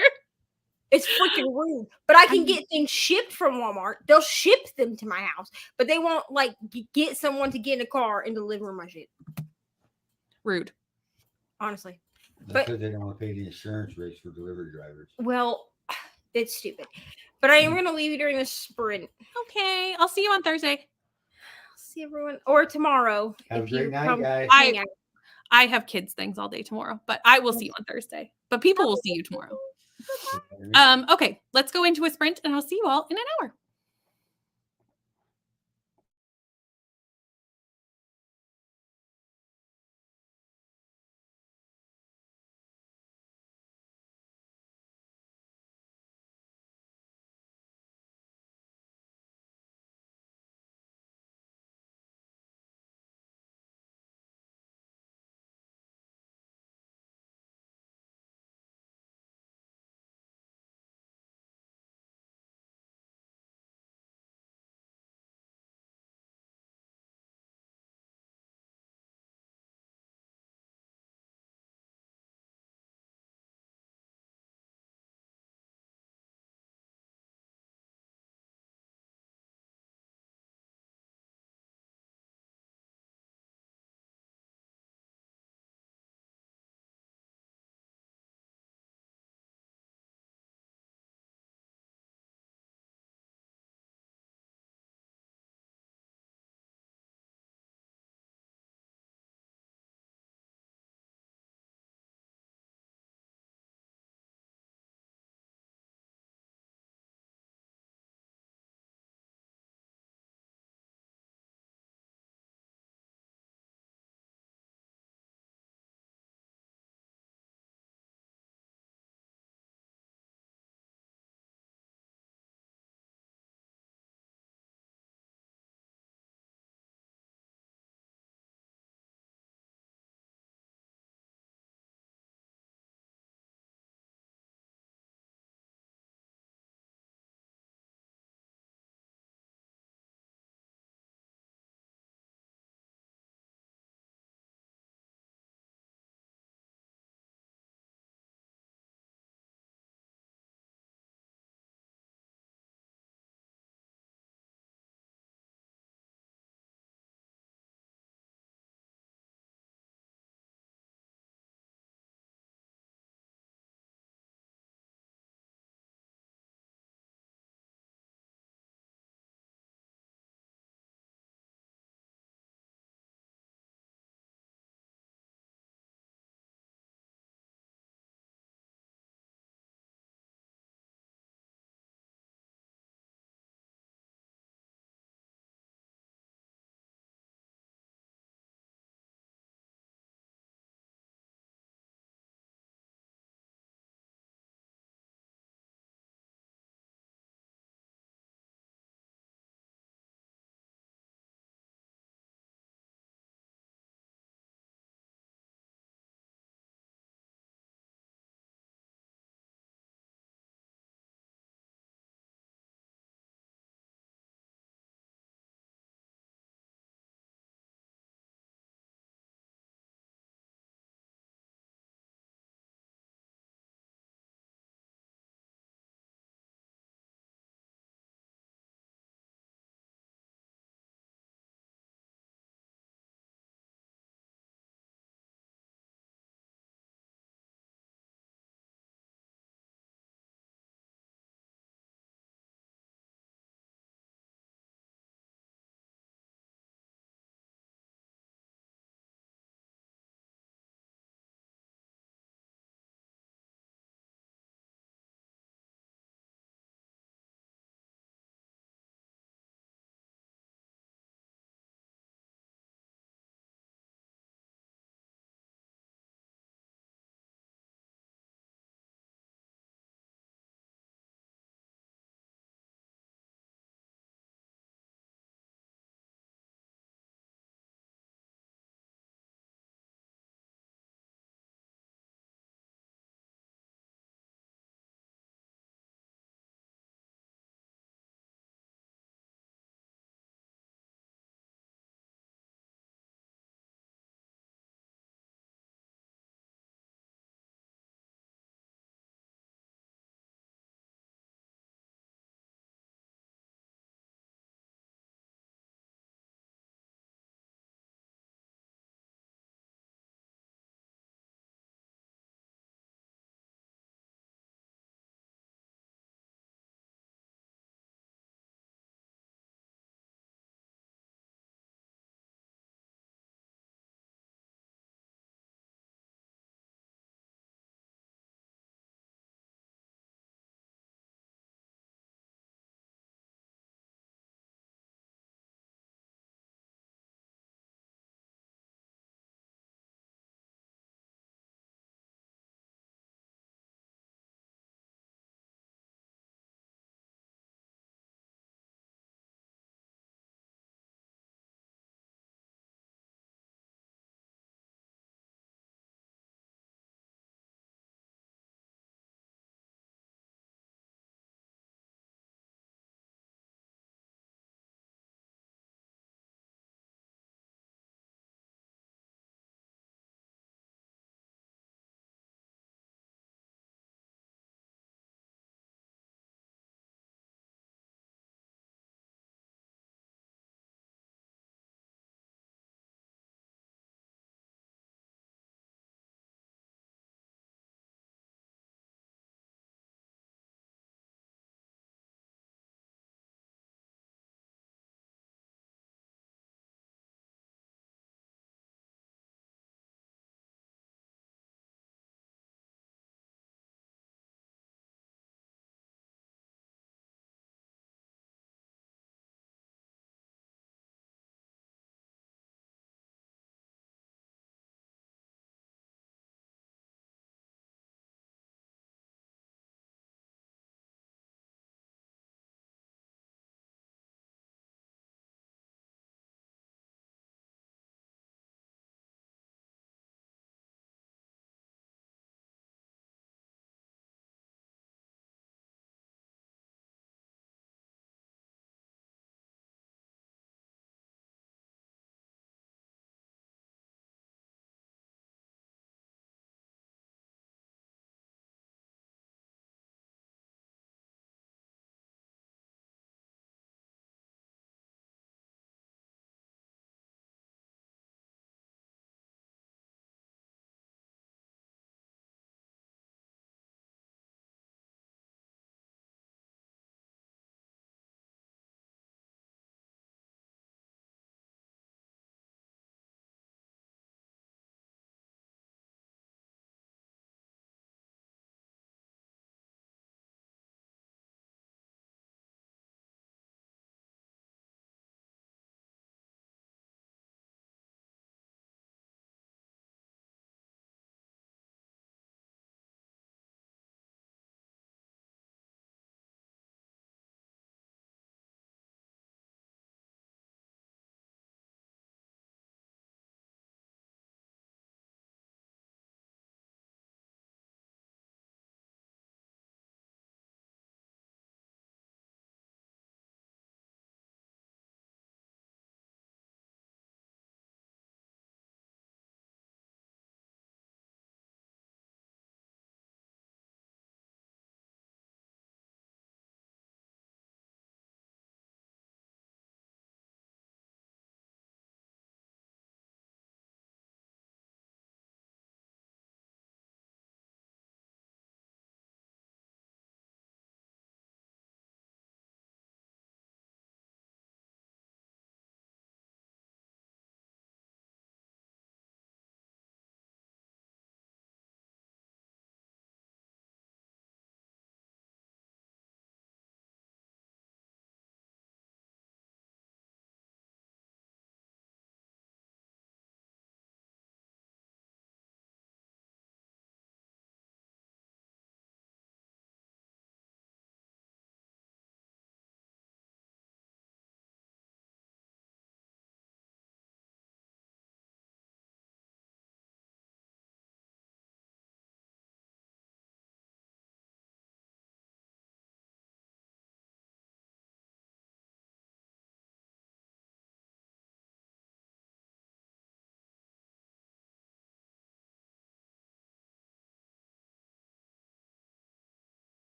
C: It's freaking rude. But I can get things shipped from Walmart. They'll ship them to my house, but they won't like get someone to get in a car and deliver my shit.
A: Rude.
C: Honestly.
G: That's because they don't want to pay the insurance rates for delivery drivers.
C: Well, it's stupid. But I am going to leave you during the sprint.
A: Okay. I'll see you on Thursday.
C: See everyone or tomorrow.
G: Have a
C: if
G: great
C: you
G: night,
C: come
G: guys.
C: hang out.
A: I have kids things all day tomorrow, but I will see you on Thursday. But people will see you tomorrow. Okay, let's go into a sprint and I'll see you all in an hour.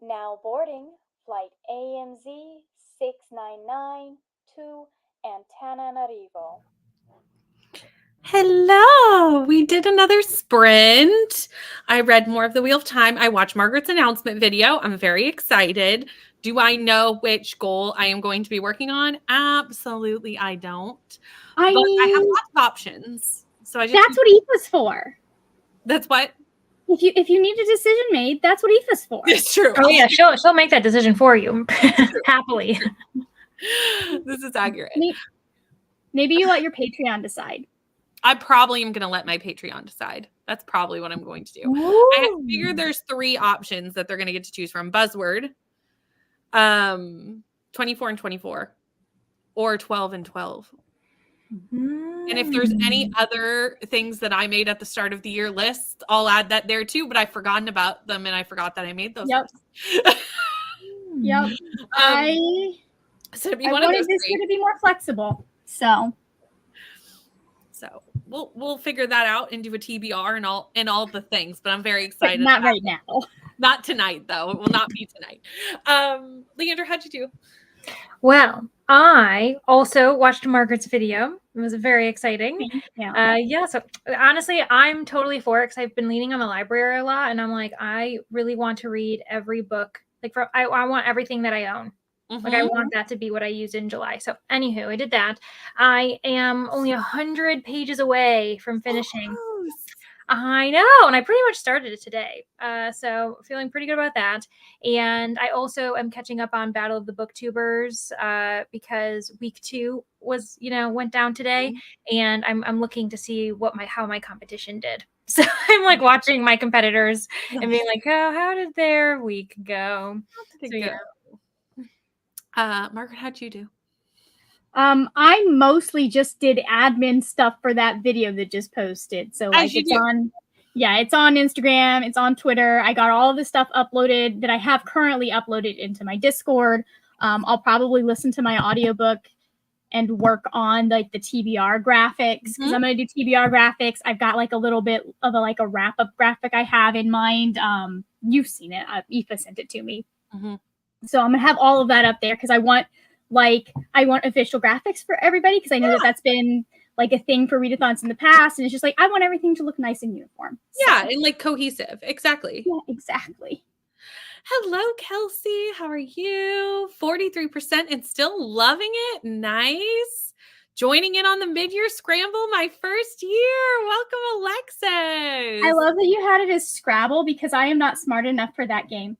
E: Now boarding flight AMZ 699 to Antananarivo.
A: Hello. We did another sprint. I read more of The Wheel of Time. I watched Margaret's announcement video. I'm very excited. Do I know which goal I am going to be working on? Absolutely, I don't.
F: I
A: But
F: mean,
A: I have lots of options. So I just
F: that's what EFA's for.
A: That's what?
F: If you need a decision made, that's what EFA's for.
A: It's true.
B: Oh yeah, she'll make that decision for you happily.
A: This is accurate.
F: Maybe you let your Patreon decide.
A: I probably am going to let my Patreon decide. That's probably what I'm going to do.
F: Ooh.
A: I figured there's 3 options that they're going to get to choose from. Buzzword, 24 and 24, or 12 and 12. And if there's any other things that I made at the start of the year list, I'll add that there too, but I've forgotten about them and I forgot that I made those.
F: Yep. Yep.
A: So
F: I wanted this year to be more flexible. So
A: we'll figure that out and do a TBR and all the things, but I'm very excited.
F: But not right now.
A: Not tonight though. It will not be tonight. Leandra, how'd you do?
B: Well, I also watched Margaret's video. It was very exciting.
F: Yeah.
B: So honestly, I'm totally for it because I've been leaning on the library a lot, and I'm like, I really want to read every book. Like, I want everything that I own. Like, I want that to be what I use in July. So, anywho, I did that. I am only 100 pages away from finishing. I know, and I pretty much started it today. So feeling pretty good about that. And I also am catching up on Battle of the Booktubers because week 2 was, went down today, and I'm looking to see how my competition did. So I'm like watching my competitors and being like, oh, how did their week go?
A: Margaret, how'd you do?
F: I mostly just did admin stuff for that video that just posted. So like it's on Instagram, it's on Twitter. I got all of the stuff uploaded that I have currently uploaded into my Discord. I'll probably listen to my audiobook and work on like the TBR graphics because I'm going to do TBR graphics. I've got like a little bit of a wrap-up graphic I have in mind. You've seen it. Aoife sent it to me. So I'm going to have all of that up there because I want official graphics for everybody because I know that's been like a thing for readathons in the past, and it's just like I want everything to look nice and uniform.
A: Yeah, and like cohesive. Exactly.
F: Yeah, exactly.
A: Hello, Kelsey. How are you? 43% and still loving it. Nice. Joining in on the mid-year scramble, my first year. Welcome, Alexis.
F: I love that you had it as Scrabble because I am not smart enough for that game.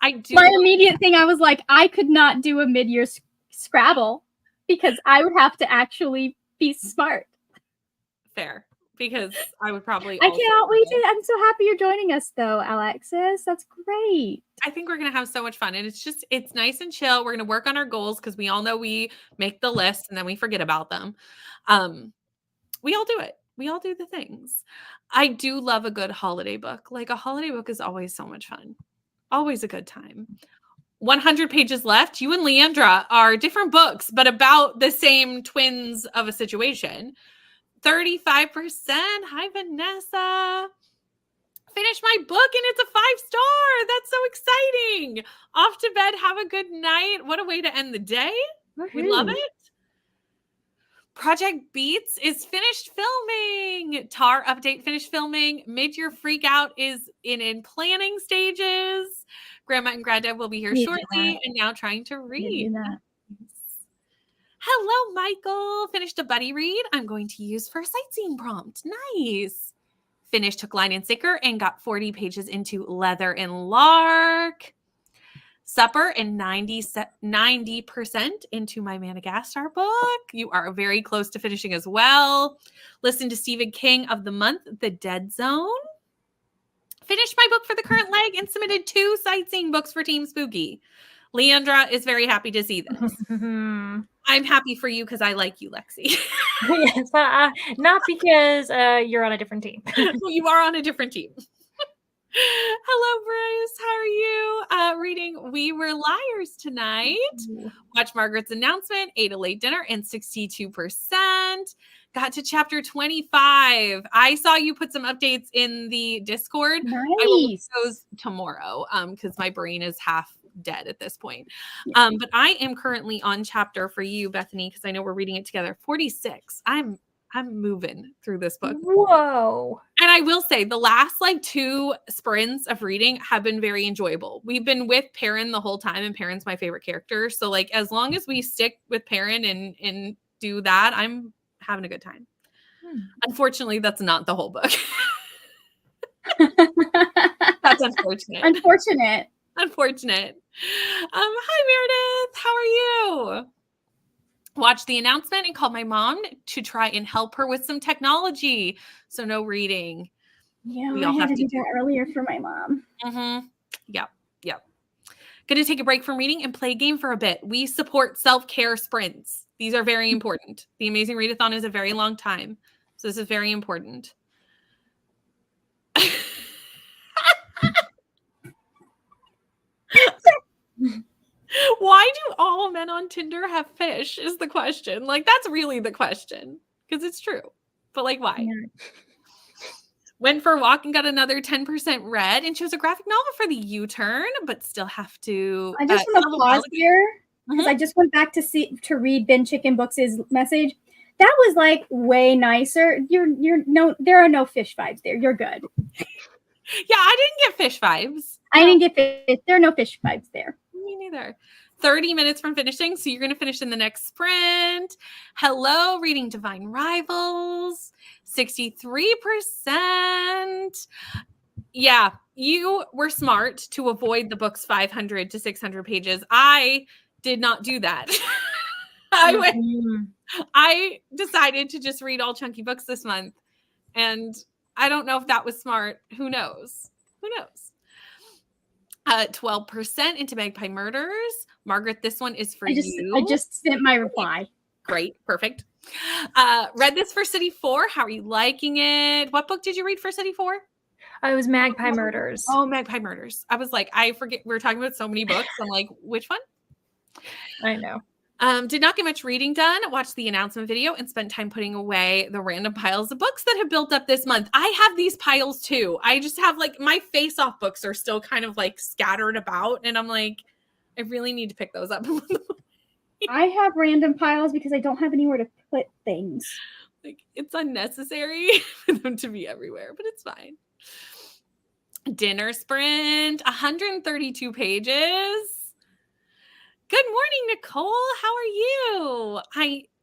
A: I do.
F: My immediate thing, I was like, I could not do a mid-year Scrabble because I would have to actually be smart.
A: Fair, because I would probably.
F: I cannot wait to. I'm so happy you're joining us, though, Alexis. That's great.
A: I think we're gonna have so much fun, and it's nice and chill. We're gonna work on our goals because we all know we make the list and then we forget about them. We all do it. We all do the things. I do love a good holiday book. Like a holiday book is always so much fun. Always a good time. 100 pages left. You and Leandra are different books, but about the same twins of a situation. 35%. Hi, Vanessa. Finish my book and it's a 5-star. That's so exciting. Off to bed. Have a good night. What a way to end the day. We love it. Project Beats is finished filming. Tar update finished filming. Mid-year freakout is in planning stages. Grandma and Granddad will be here shortly and now trying to read. Hello, Michael. Finished a buddy read I'm going to use for a sightseeing prompt. Nice. Finished Hook, Line, and Sinker and got 40 pages into Leather and Lark. Supper and 90% into my Madagascar book. You are very close to finishing as well. Listen to Stephen King of the month, The Dead Zone. Finished my book for the current leg and submitted 2 sightseeing books for Team Spooky. Leandra is very happy to see this. I'm happy for you because I like you, Lexi.
B: Yes, not because you're on a different team.
A: Well, you are on a different team. Hello, Bruce. How are you? Reading We Were Liars tonight. Watch Margaret's announcement, ate a late dinner, and 62%. got to chapter 25. I saw you put some updates in the Discord.
F: Nice.
A: I will look those tomorrow because my brain is half dead at this point. But I am currently on chapter for you, Bethany, because I know we're reading it together. 46. I'm moving through this book.
B: Whoa.
A: And I will say the last like 2 sprints of reading have been very enjoyable. We've been with Perrin the whole time, and Perrin's my favorite character. So like as long as we stick with Perrin and do that, I'm having a good time. Unfortunately, that's not the whole book. That's unfortunate. Unfortunate. Hi Meredith, how are you? Watched the announcement and called my mom to try and help her with some technology. So no reading.
F: Yeah,
A: we all
F: I
A: have
F: had to
A: to
F: do that earlier for my mom.
A: Yep. Going to take a break from reading and play a game for a bit. We support self-care sprints. These are very important. The Amazing Readathon is a very long time. So this is very important. Why do all men on Tinder have fish is the question. Like, that's really the question. Because it's true. But, like, why? Yeah. Went for a walk and got another 10% read and chose a graphic novel for the U-turn, but still have to...
F: I just want to pause here, because I just went back to read Ben Chicken Books' message. That was, like, way nicer. There are no fish vibes there. You're good.
A: Yeah, I didn't get fish vibes.
F: I didn't get fish. There are no fish vibes there.
A: Me neither. 30 minutes from finishing, so you're going to finish in the next sprint. Hello, reading Divine Rivals. 63%. Yeah, you were smart to avoid the book's 500 to 600 pages. I did not do that. I decided to just read all chunky books this month, and I don't know if that was smart. Who knows? 12% into Magpie Murders. Margaret, this one is for you.
F: I just sent my reply.
A: Great. Perfect. Read this for City 4. How are you liking it? What book did you read for City 4?
B: It was Magpie Murders.
A: Oh, Magpie Murders. I was like, I forget. We were talking about so many books. I'm like, which one?
B: I know.
A: Did not get much reading done. Watched the announcement video and spent time putting away the random piles of books that have built up this month. I have these piles too. I just have like my face-off books are still kind of like scattered about. And I'm like, I really need to pick those up.
F: I have random piles because I don't have anywhere to put things.
A: Like it's unnecessary for them to be everywhere, but it's fine. Dinner sprint, 132 pages. Good morning, Nicole. How are you?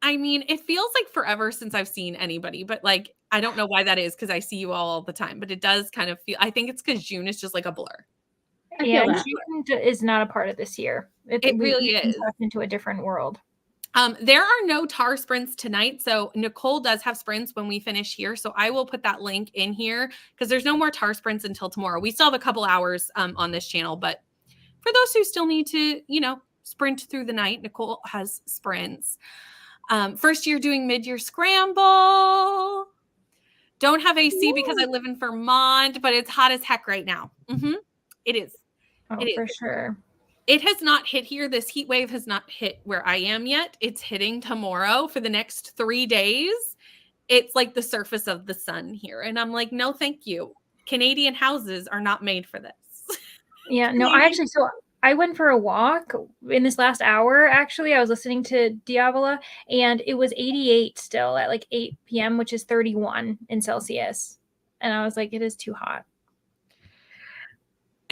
A: I mean, it feels like forever since I've seen anybody, but like, I don't know why that is because I see you all the time, but it does kind of feel, I think it's because June is just like a blur.
B: Yeah, June is not a part of this year.
A: It really is.
B: Into a different world.
A: There are no tar sprints tonight. So Nicole does have sprints when we finish here. So I will put that link in here because there's no more tar sprints until tomorrow. We still have a couple hours on this channel, but for those who still need to, sprint through the night, Nicole has sprints. First year doing mid-year scramble. Don't have AC because I live in Vermont, but it's hot as heck right now. It is.
B: For sure.
A: It has not hit here. This heat wave has not hit where I am yet. It's hitting tomorrow for the next 3 days. It's like the surface of the sun here. And I'm like, no, thank you. Canadian houses are not made for this.
B: Yeah, no, I went for a walk in this last hour. Actually, I was listening to Diavola, and it was 88 still at like 8 p.m., which is 31 in Celsius. And I was like, it is too hot.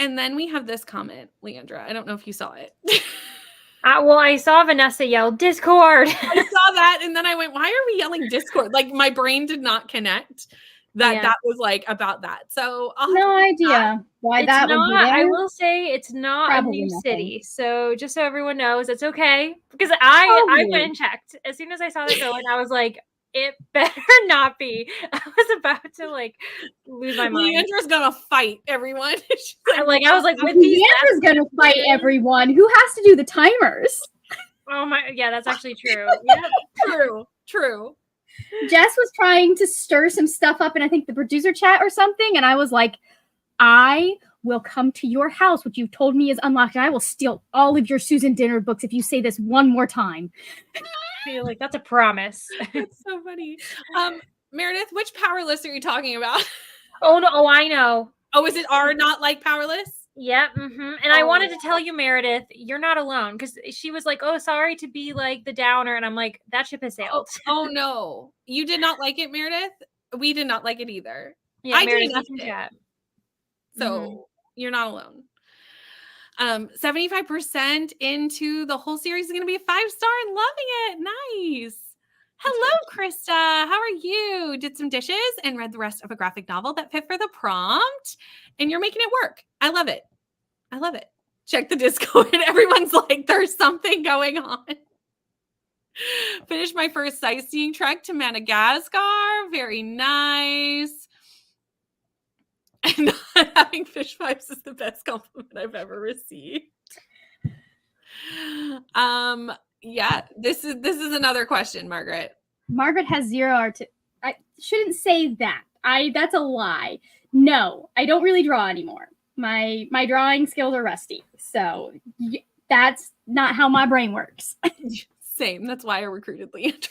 A: And then we have this comment, Leandra. I don't know if you saw it.
B: Well, I saw Vanessa yell, Discord.
A: I saw that, and then I went, why are we yelling Discord? Like, my brain did not connect that was like about that. So
F: no idea why that would be there.
B: I will say it's not a new city. So just so everyone knows, it's okay. Because I went and checked. As soon as I saw that going, I was like, it better not be. I was about to like lose my mind.
A: Leandra's gonna fight everyone.
B: I was like,
F: Leandra's gonna fight everyone. Who has to do the timers?
B: Oh my, yeah, that's actually true. Yeah,
A: true.
F: Jess was trying to stir some stuff up in I think the producer chat or something, and I was like, I will come to your house, which you've told me is unlocked, and I will steal all of your Susan Dinner books if you say this one more time.
B: feel like that's a promise.
A: That's so funny. Meredith, which powerless are you talking about?
B: Oh no! Oh, I know.
A: Oh, is it R not like powerless?
B: Yep. And I wanted to tell you, Meredith, you're not alone because she was like, "Oh, sorry to be like the downer," and I'm like, "That ship has sailed."
A: Oh no, you did not like it, Meredith. We did not like it either.
B: Yeah,
A: I
B: Meredith,
A: didn't
B: you can chat.
A: So you're not alone. 75% into the whole series is going to be a 5-star and loving it. Nice. Hello, Krista. How are you? Did some dishes and read the rest of a graphic novel that fit for the prompt, and you're making it work. I love it. I love it. Check the Discord. Everyone's like, there's something going on. Finished my first sightseeing trek to Madagascar. Very nice. And not having fish pipes is the best compliment I've ever received. Yeah, this is another question, Margaret.
F: Margaret has 0 art. I shouldn't say that. That's a lie. No, I don't really draw anymore. My drawing skills are rusty. So that's not how my brain works.
A: Same. That's why I recruited Leandra.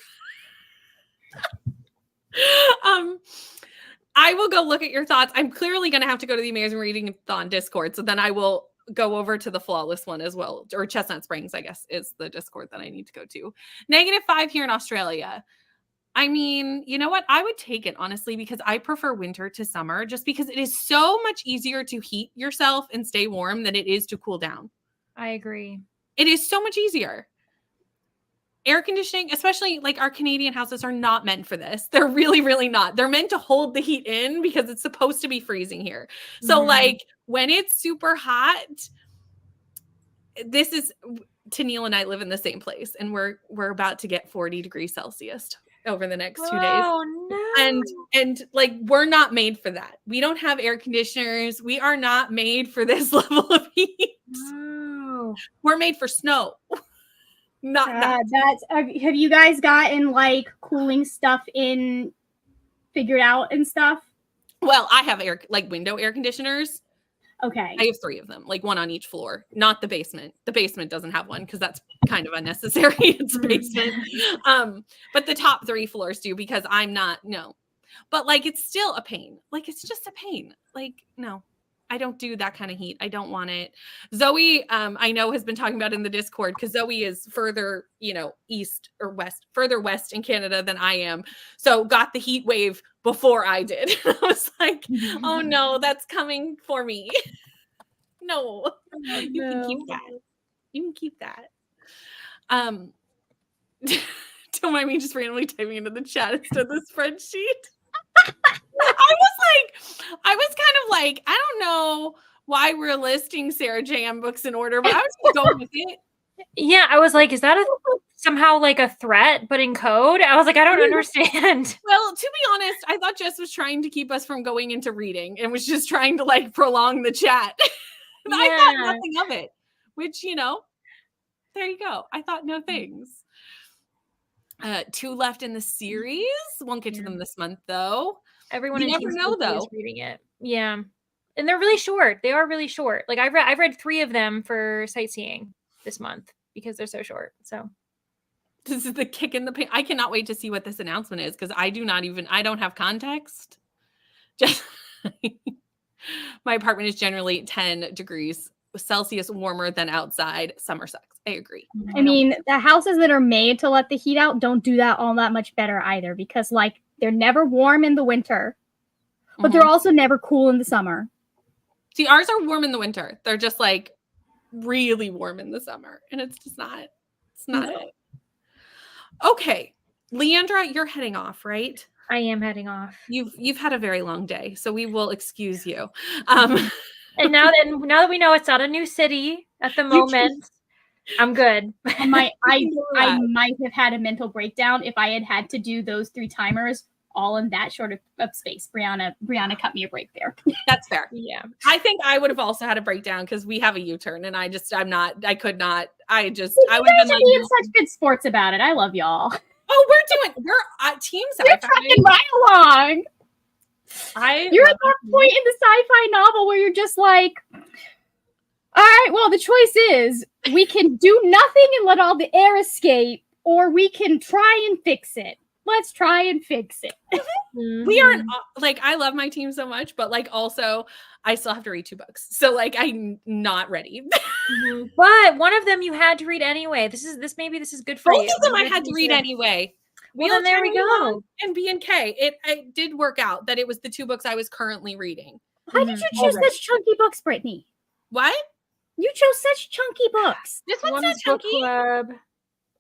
A: I will go look at your thoughts. I'm clearly going to have to go to the Amazing Readathon Discord. So then I will go over to the Flawless one as well. Or Chestnut Springs, I guess, is the Discord that I need to go to. -5 here in Australia. I mean, you know what? I would take it, honestly, because I prefer winter to summer just because it is so much easier to heat yourself and stay warm than it is to cool down.
B: I agree.
A: It is so much easier. Air conditioning, especially like our Canadian houses, are not meant for this. They're really, really not. They're meant to hold the heat in because it's supposed to be freezing here. So like when it's super hot, this is, Tennille and I live in the same place and we're about to get 40 degrees Celsius over the next 2 days.
B: Oh no.
A: And like, we're not made for that. We don't have air conditioners. We are not made for this level of heat.
B: No.
A: We're made for snow. Not that.
F: Have you guys gotten like cooling stuff figured out and stuff?
A: Well, I have window air conditioners.
F: Okay.
A: I have 3 of them, like one on each floor, not the basement. The basement doesn't have one because that's kind of unnecessary. It's a basement. But the top 3 floors do because no. But like, it's still a pain. Like, it's just a pain. Like, no. I don't do that kind of heat. I don't want it. Zoe, I know, has been talking about in the Discord because Zoe is further, east or west, further west in Canada than I am. So got the heat wave before I did. I was like, oh no, that's coming for me. No, you can keep that. You can keep that. Don't mind me just randomly typing into the chat instead of the spreadsheet. I was kind of like, I don't know why we're listing Sarah J.M. books in order, but I was just going with it.
B: Yeah, I was like, is that somehow like a threat, but in code? I was like, I don't understand.
A: Well, to be honest, I thought Jess was trying to keep us from going into reading and was just trying to like prolong the chat. And I thought nothing of it, which, there you go. I thought no things. 2 left in the series. Won't get to them this month, though.
B: Everyone
A: you
B: in
A: never know, though.
B: Is reading it. Yeah. And they're really short. They are really short. Like I've read 3 of them for sightseeing this month because they're so short. So
A: this is the kick in the pants. I cannot wait to see what this announcement is because I don't have context. Just my apartment is generally 10 degrees Celsius warmer than outside. Summer sucks. I agree.
F: I mean, the houses that are made to let the heat out don't do that all that much better either because like they're never warm in the winter, but they're also never cool in the summer.
A: See, ours are warm in the winter. They're just like really warm in the summer. And it's just not, it. Okay. Leandra, you're heading off, right?
B: I am heading off.
A: You've had a very long day, so we will excuse you.
B: And now that we know it's not a new city at the moment, I'm good.
F: I might have had a mental breakdown if I had to do those 3 timers all in that short of space. Brianna cut me a break there.
A: That's fair.
B: Yeah.
A: I think I would have also had a breakdown because we have a U-turn and I would have been like
F: being such good sports about it. I love y'all.
A: Oh, we're team sci-fi.
F: You're trucking right along. You're at that point in the sci-fi novel where you're just like, all right, well, the choice is we can do nothing and let all the air escape, or we can try and fix it. Let's try and fix it.
A: We aren't like, I love my team so much, but like also I still have to read 2 books. So like I'm not ready.
B: But one of them you had to read anyway. This is good for you.
A: Both of them I had to read anyway.
B: Well, then there we go.
A: And B and K. It did work out that it was the 2 books I was currently reading.
F: Why did you choose such chunky books, Brittany?
A: What?
F: You chose such chunky books.
A: This one's not
B: Women's Book
A: chunky.
B: Club.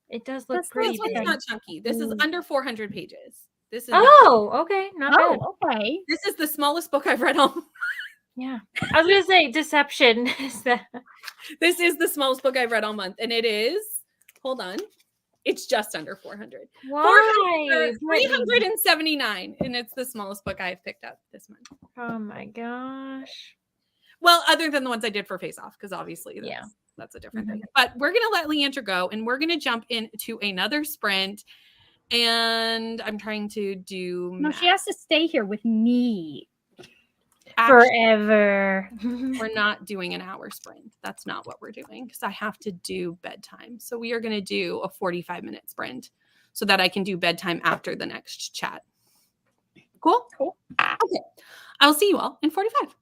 B: It does look
F: This
B: pretty
A: This one's
B: big.
A: not chunky. This is under 400 pages. This is
B: okay, not bad.
F: Oh, okay.
A: this is the smallest book I've read all.
B: Yeah, I was gonna say Deception. Is that?
A: This is the smallest book I've read all month, and it is. Hold on, it's just under 400.
B: Why?
A: 379, and it's the smallest book I've picked up this month.
B: Oh my gosh.
A: Well, other than the ones I did for Face Off, because obviously that's a different thing. But we're gonna let Leandra go, and we're gonna jump into another sprint. And I'm trying to do.
F: No, she has to stay here with me.
B: Forever.
A: We're not doing an hour sprint. That's not what we're doing because I have to do bedtime. So we are going to do a 45-minute sprint so that I can do bedtime after the next chat. Cool?
F: Cool.
A: Okay. I'll see you all in 45.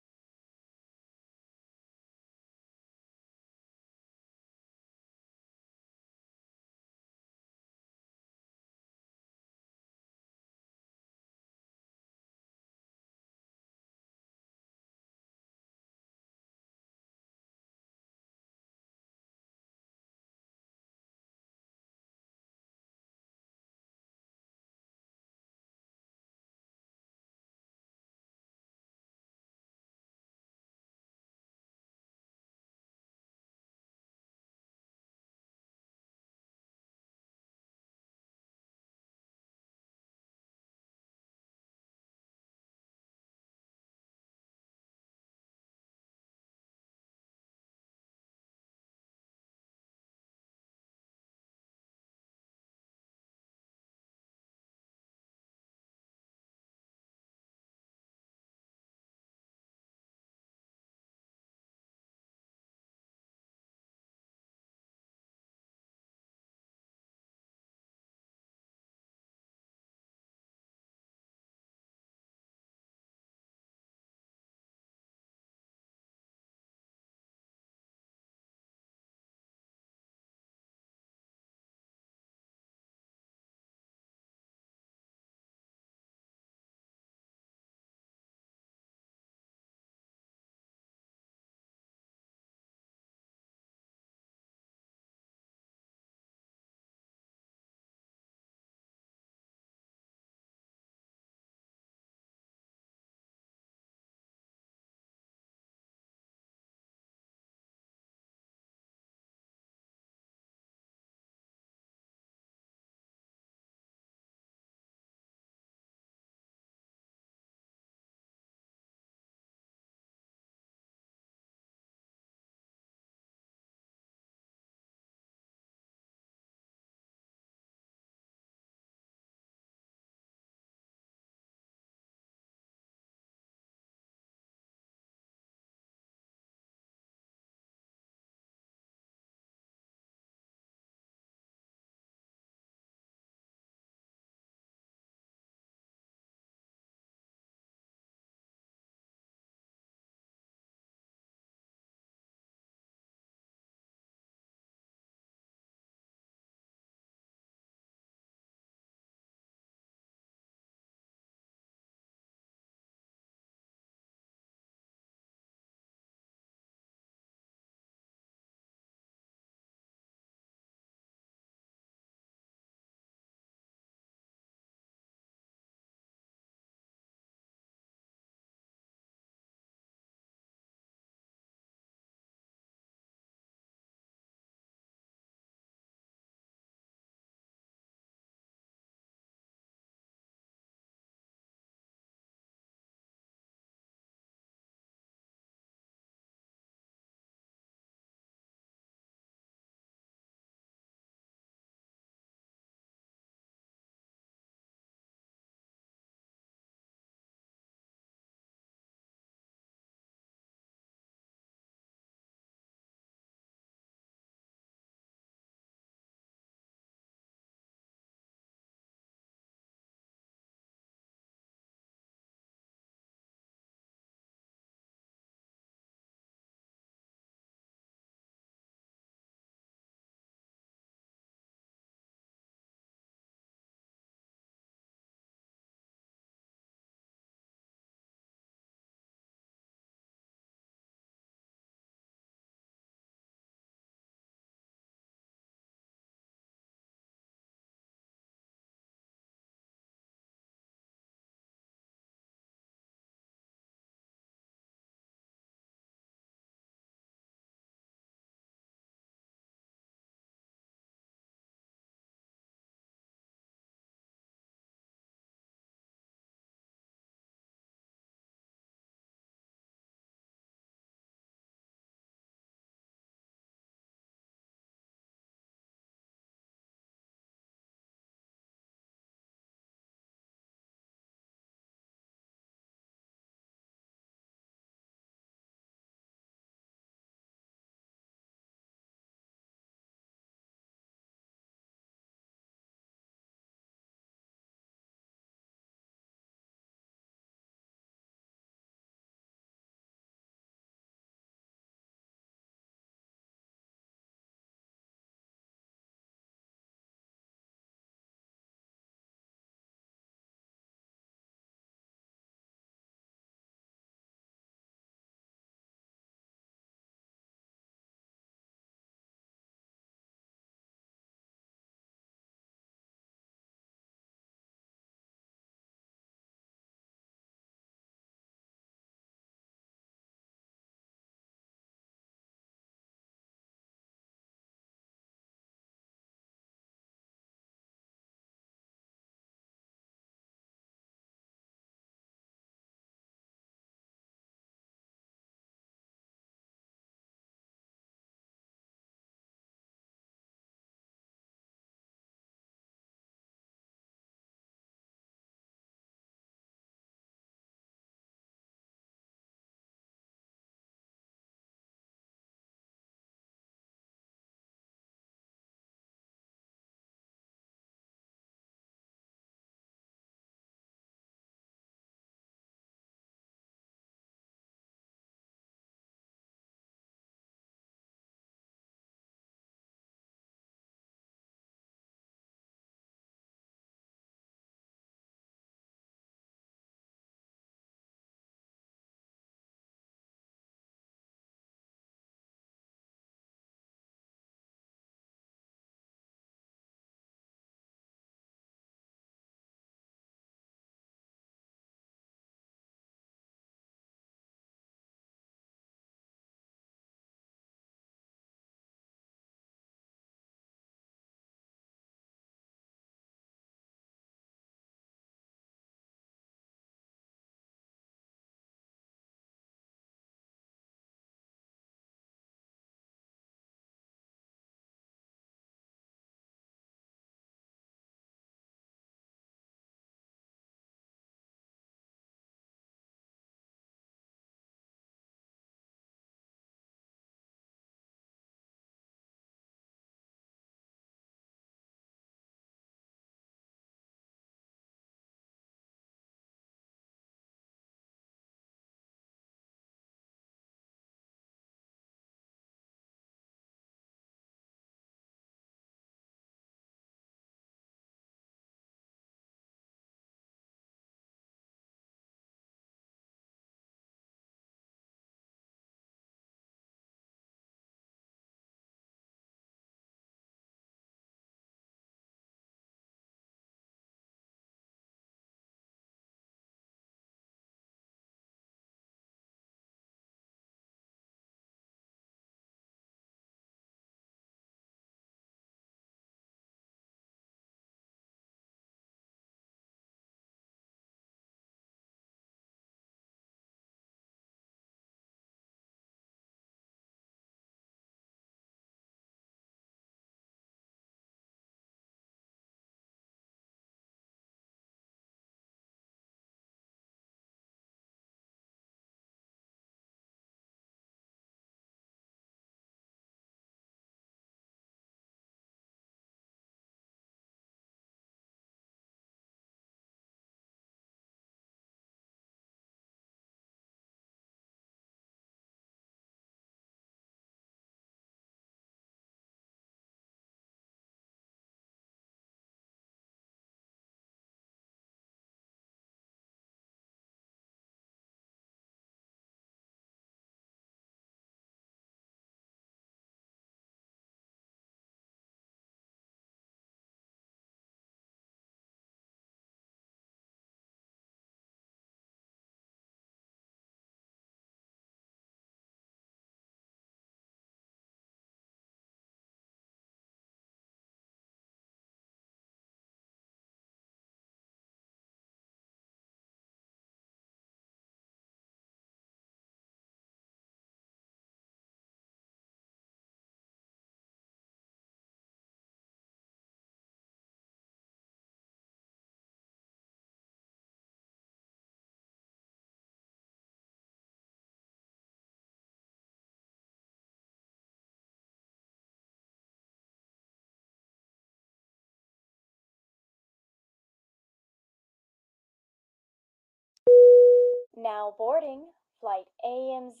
E: Now boarding flight AMZ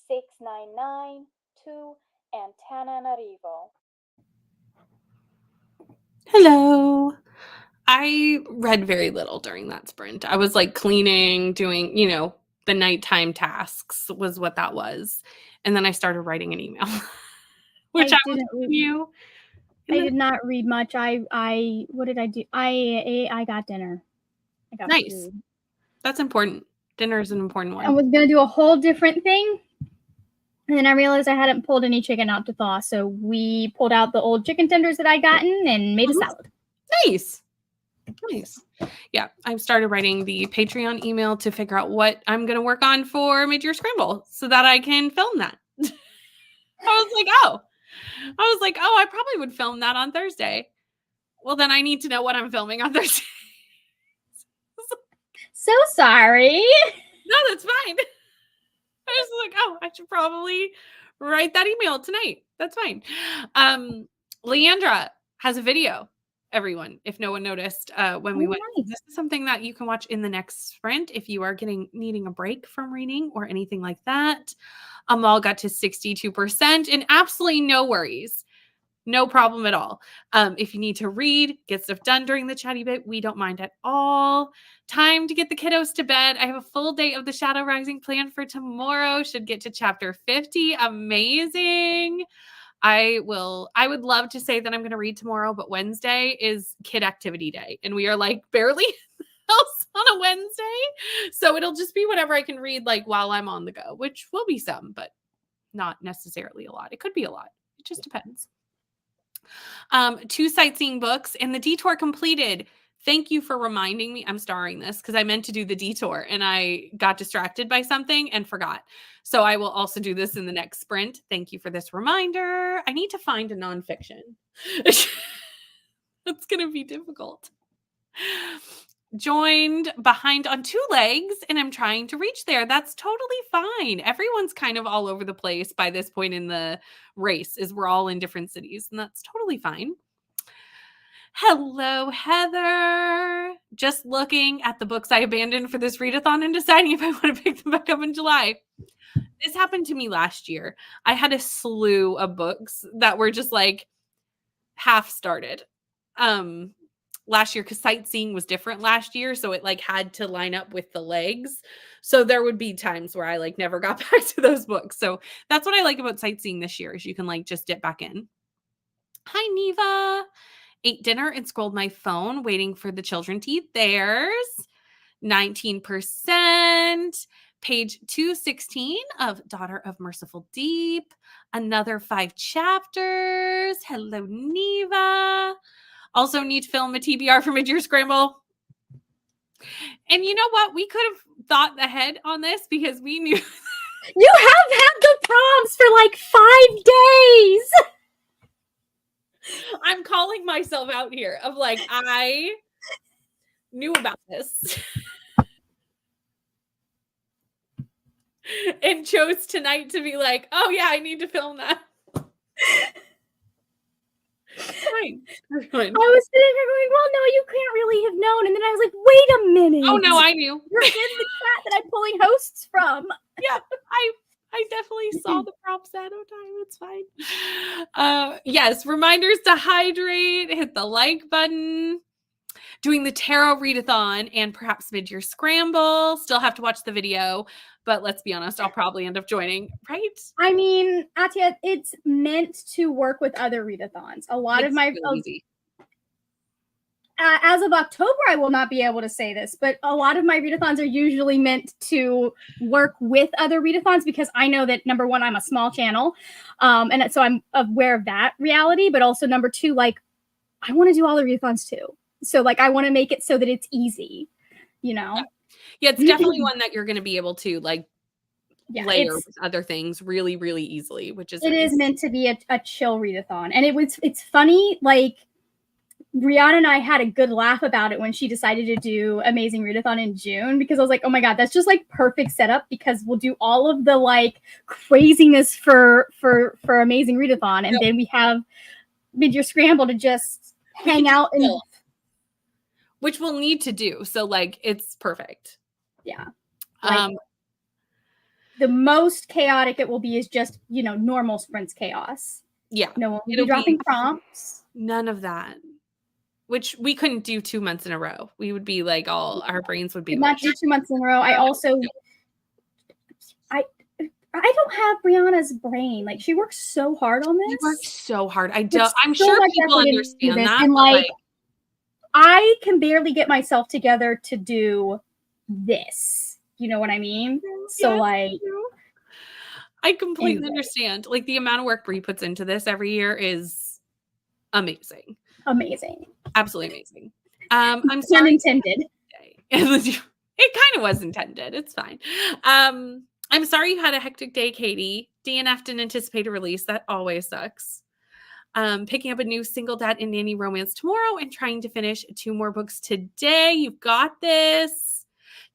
E: 699 to Antananarivo.
A: Hello. I read very little during that sprint. I was like cleaning, doing, the nighttime tasks was what that was. And then I started writing an email, which I will send you.
F: I did not read much. What did I do? I got dinner. I got
A: nice.
F: food.
A: That's important. Dinner is an important one.
F: I was gonna do a whole different thing, and then I realized I hadn't pulled any chicken out to thaw. So we pulled out the old chicken tenders that I'd gotten and made a salad.
A: Nice. Yeah, I've started writing the Patreon email to figure out what I'm gonna work on for Mid-Year Scramble so that I can film that. I was like, oh, I probably would film that on Thursday. Well, then I need to know what I'm filming on Thursday.
F: So sorry.
A: No, that's fine. I was like, oh, I should probably write that email tonight. That's fine. Leandra has a video, everyone, if no one noticed when we went. Nice. This is something that you can watch in the next sprint if you are needing a break from reading or anything like that. Amal got to 62% and absolutely no worries. No problem at all. If you need to read, get stuff done during the chatty bit, we don't mind at all. Time to get the kiddos to bed. I have a full day of the Shadow Rising planned for tomorrow. Should get to chapter 50. Amazing. I would love to say that I'm going to read tomorrow, but Wednesday is kid activity day. And we are like barely else on a Wednesday. So it'll just be whatever I can read like while I'm on the go, which will be some, but not necessarily a lot. It could be a lot. It just depends. 2 sightseeing books and the detour completed. Thank you for reminding me. I'm starring this because I meant to do the detour and I got distracted by something and forgot. So I will also do this in the next sprint. Thank you for this reminder. I need to find a nonfiction. It's going to be difficult. Joined behind on 2 legs and I'm trying to reach there. That's totally fine. Everyone's kind of all over the place by this point in the race, is we're all in different cities, and that's totally fine. Hello, Heather. Just looking at the books I abandoned for this readathon and deciding if I want to pick them back up in July. This happened to me last year. I had a slew of books that were just like half started. Last year, because sightseeing was different last year, so it like had to line up with the legs. So there would be times where I like never got back to those books. So that's what I like about sightseeing this year, is you can like just dip back in. Hi, Neva. Ate dinner and scrolled my phone, waiting for the children to eat theirs. 19%. Page 216 of Daughter of Merciful Deep. Another 5 chapters. Hello, Neva. Also need to film a TBR for Mid-Year Scramble. And you know what? We could have thought ahead on this because we knew.
F: You have had the prompts for like 5 days.
A: I'm calling myself out here of like, I knew about this. And chose tonight to be like, oh yeah, I need to film that. Fine.
F: I was sitting here going, well, no, you can't really have known. And then I was like, wait a minute.
A: Oh no, I knew.
F: You're in the chat that I'm pulling hosts from.
A: Yeah, I definitely saw the prompts ahead of time. It's fine. Yes, reminders to hydrate, hit the like button. Doing the tarot readathon and perhaps Mid-Year Scramble. Still have to watch the video, but let's be honest, I'll probably end up joining, right?
F: I mean, Atia, it's meant to work with other readathons. A lot of my
A: easy.
F: As of October, I will not be able to say this, but a lot of my readathons are usually meant to work with other readathons because I know that, number one, I'm a small channel, and so I'm aware of that reality, but also number 2, like, I want to do all the readathons too. So, like, I want to make it so that it's easy, you know?
A: Yeah, it's definitely one that you're going to be able to, like, layer with other things really, really easily, which is...
F: It is meant to be a chill readathon. And it's funny, like, Brianna and I had a good laugh about it when she decided to do Amazing Readathon in June, because I was like, oh my God, that's just, like, perfect setup, because we'll do all of the, like, craziness for Amazing Readathon, and then we have Mid-Year Scramble to just hang out and...
A: Which we'll need to do. So, like, it's perfect.
F: Yeah. Like, the most chaotic it will be is just, normal sprints chaos.
A: Yeah.
F: No one will be dropping prompts.
A: None of that. Which we couldn't do 2 months in a row. We would be like our brains would be
F: not do 2 months in a row. I don't have Brianna's brain. Like, she works so hard on this.
A: She works so hard. I'm
F: so
A: sure people understand that.
F: And like, I can barely get myself together to do this. You know what I mean? So like,
A: I completely understand. Like, the amount of work Brie puts into this every year is amazing.
F: Amazing.
A: Absolutely amazing. I'm sorry.
F: Intended.
A: It kind of was intended. It's fine. I'm sorry you had a hectic day, Katie. DNF didn't anticipate a release. That always sucks. Picking up a new single dad and nanny romance tomorrow and trying to finish 2 more books today. You've got this.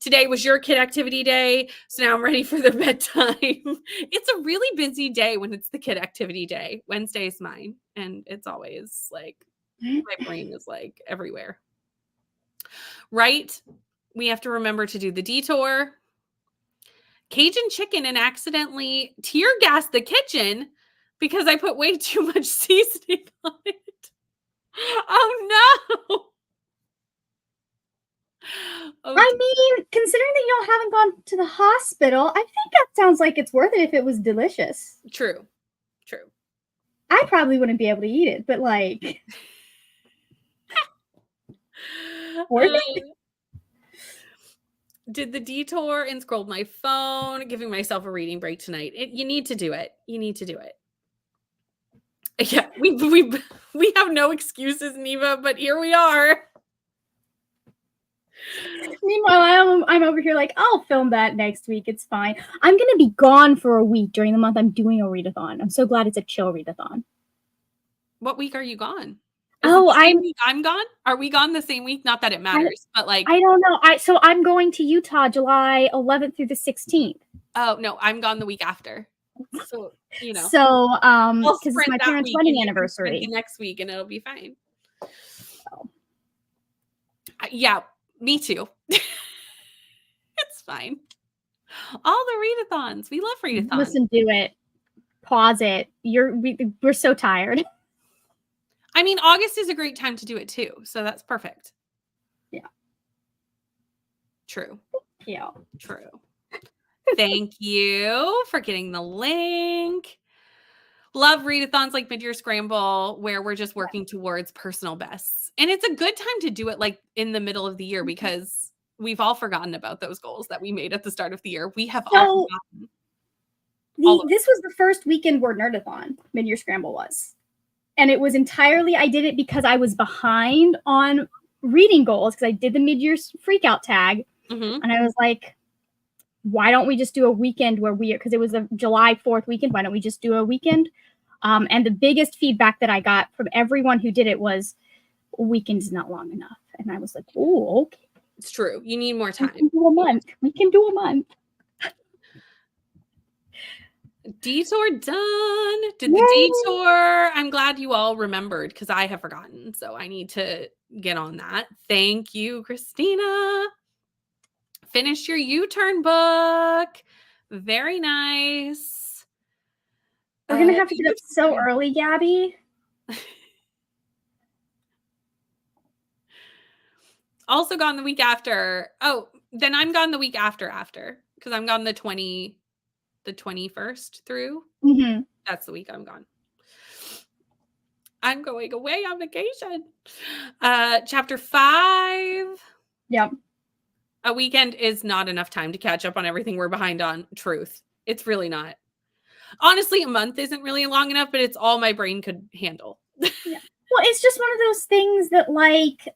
A: Today was your kid activity day, so now I'm ready for their bedtime. It's a really busy day when it's the kid activity day. Wednesday is mine, and it's always like my brain is like everywhere. Right? We have to remember to do the detour. Cajun chicken and accidentally tear gassed the kitchen because I put way too much seasoning on it. Oh no.
F: I mean, considering that y'all haven't gone to the hospital, I think that sounds like it's worth it if it was delicious.
A: True.
F: I probably wouldn't be able to eat it, but like, worth it.
A: Did the detour and scrolled my phone, giving myself a reading break tonight. You need to do it. You need to do it. Yeah, we have no excuses, Neva, but here we are.
F: Meanwhile, I'm over here like, I'll film that next week. It's fine. I'm going to be gone for a week during the month I'm doing a readathon. I'm so glad it's a chill readathon.
A: What week are you gone? I'm gone. Are we gone the same week? Not that it matters, but like,
F: I don't know. So I'm going to Utah July 11th through the 16th.
A: Oh no, I'm gone the week after. So
F: because it's my parents' wedding anniversary
A: next week, and it'll be fine. So. Yeah, me too. It's fine. All the readathons. We love readathons.
F: Listen, do it. Pause it. We're so tired.
A: I mean, August is a great time to do it too. So that's perfect.
F: Yeah.
A: True.
F: Yeah.
A: True. Thank you for getting the link. Love readathons like Mid-Year Scramble, where we're just working towards personal bests. And it's a good time to do it like in the middle of the year because we've all forgotten about those goals that we made at the start of the year. We have all forgotten.
F: This was the first weekend where Nerdathon, Mid-Year Scramble was. And it was entirely, I did it because I was behind on reading goals because I did the mid-year freakout tag. Mm-hmm. And I was like, why don't we just do a weekend where because it was a July 4th weekend. Why don't we just do a weekend? And the biggest feedback that I got from everyone who did it was, weekend is not long enough. And I was like, oh, okay.
A: It's true. You need more time.
F: We can do a month. We can do a month.
A: Detour done. Did the detour. I'm glad you all remembered because I have forgotten. So I need to get on that. Thank you, Christina. Finish your U-turn book. Very nice.
F: We're going to have to get up so early, Gabby.
A: Also gone the week after. Oh, then I'm gone the week after because I'm gone the 21st through.
F: Mm-hmm.
A: That's the week I'm gone. I'm going away on vacation. Chapter 5.
F: Yep.
A: A weekend is not enough time to catch up on everything we're behind on. Truth. It's really not. Honestly, a month isn't really long enough, but it's all my brain could handle.
F: Yeah. Well, it's just one of those things that like,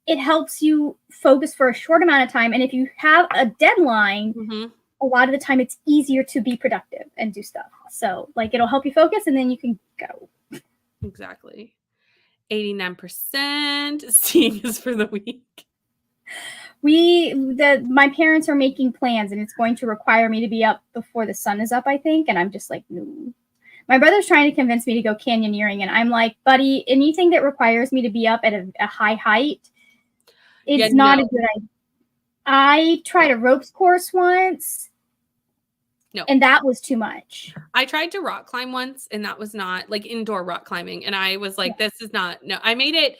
F: it helps you focus for a short amount of time. And if you have a deadline, mm-hmm. a lot of the time it's easier to be productive and do stuff. So like, it'll help you focus and then you can go.
A: Exactly. 89% seeing is for the week.
F: My parents are making plans and it's going to require me to be up before the sun is up, I think. And I'm just like, no. My brother's trying to convince me to go canyoneering. And I'm like, buddy, anything that requires me to be up at a high height, it's not a good idea. I tried a ropes course once.
A: No.
F: And that was too much.
A: I tried to rock climb once, and that was not like indoor rock climbing. And I was like, this is not, no, I made it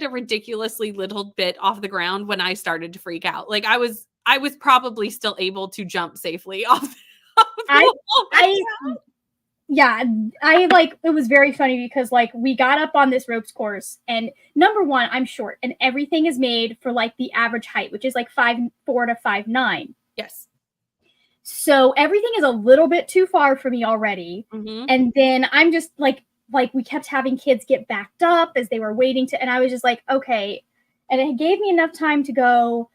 A: a ridiculously little bit off the ground when I started to freak out. Like I was probably still able to jump safely off
F: yeah, I like, it was very funny because like we got up on this ropes course, and number one, I'm short, and everything is made for like the average height, which is like 5'4" to 5'9".
A: Yes.
F: So everything is a little bit too far for me already.
A: Mm-hmm.
F: And then I'm just like we kept having kids get backed up as they were waiting to, and I was just like, okay. And it gave me enough time to go,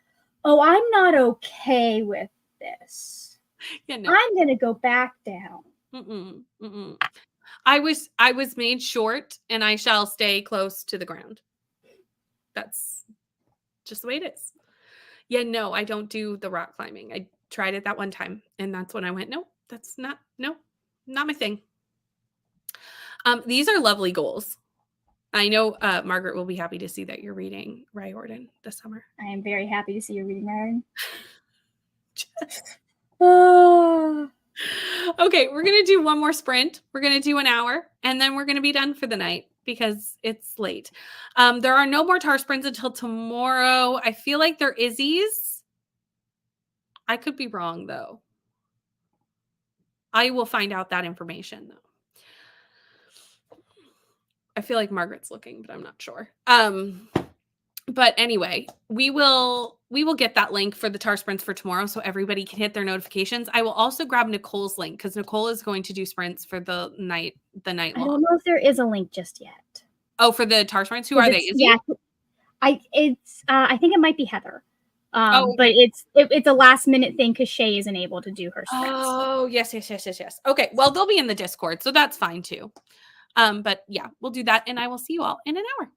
F: oh, I'm not okay with this.
A: Yeah, no.
F: I'm going to go back down.
A: Mm-mm, mm-mm. I was made short, and I shall stay close to the ground. That's just the way it is. Yeah, no, I don't do the rock climbing. I tried it that one time, and that's when I went, no, that's not my thing. These are lovely goals. I know Margaret will be happy to see that you're reading Riordan this summer.
F: I am very happy to see you reading Riordan. Oh.
A: Okay, we're going to do one more sprint. We're going to do an hour, and then we're going to be done for the night because it's late. There are no more tar sprints until tomorrow. I feel like they're Izzy's. I could be wrong, though. I will find out that information, though. I feel like Margaret's looking, but I'm not sure. But anyway, we will get that link for the tar sprints for tomorrow so everybody can hit their notifications. I will also grab Nicole's link because Nicole is going to do sprints for the night long.
F: I don't know if there is a link just yet.
A: Oh, for the tar sprints? Who are they? Is
F: yeah, I think it might be Heather.
A: Okay.
F: But it's a last minute thing because Shay isn't able to do her sprints.
A: Oh, yes. Okay, well, they'll be in the Discord, so that's fine too. But yeah, we'll do that, and I will see you all in an hour.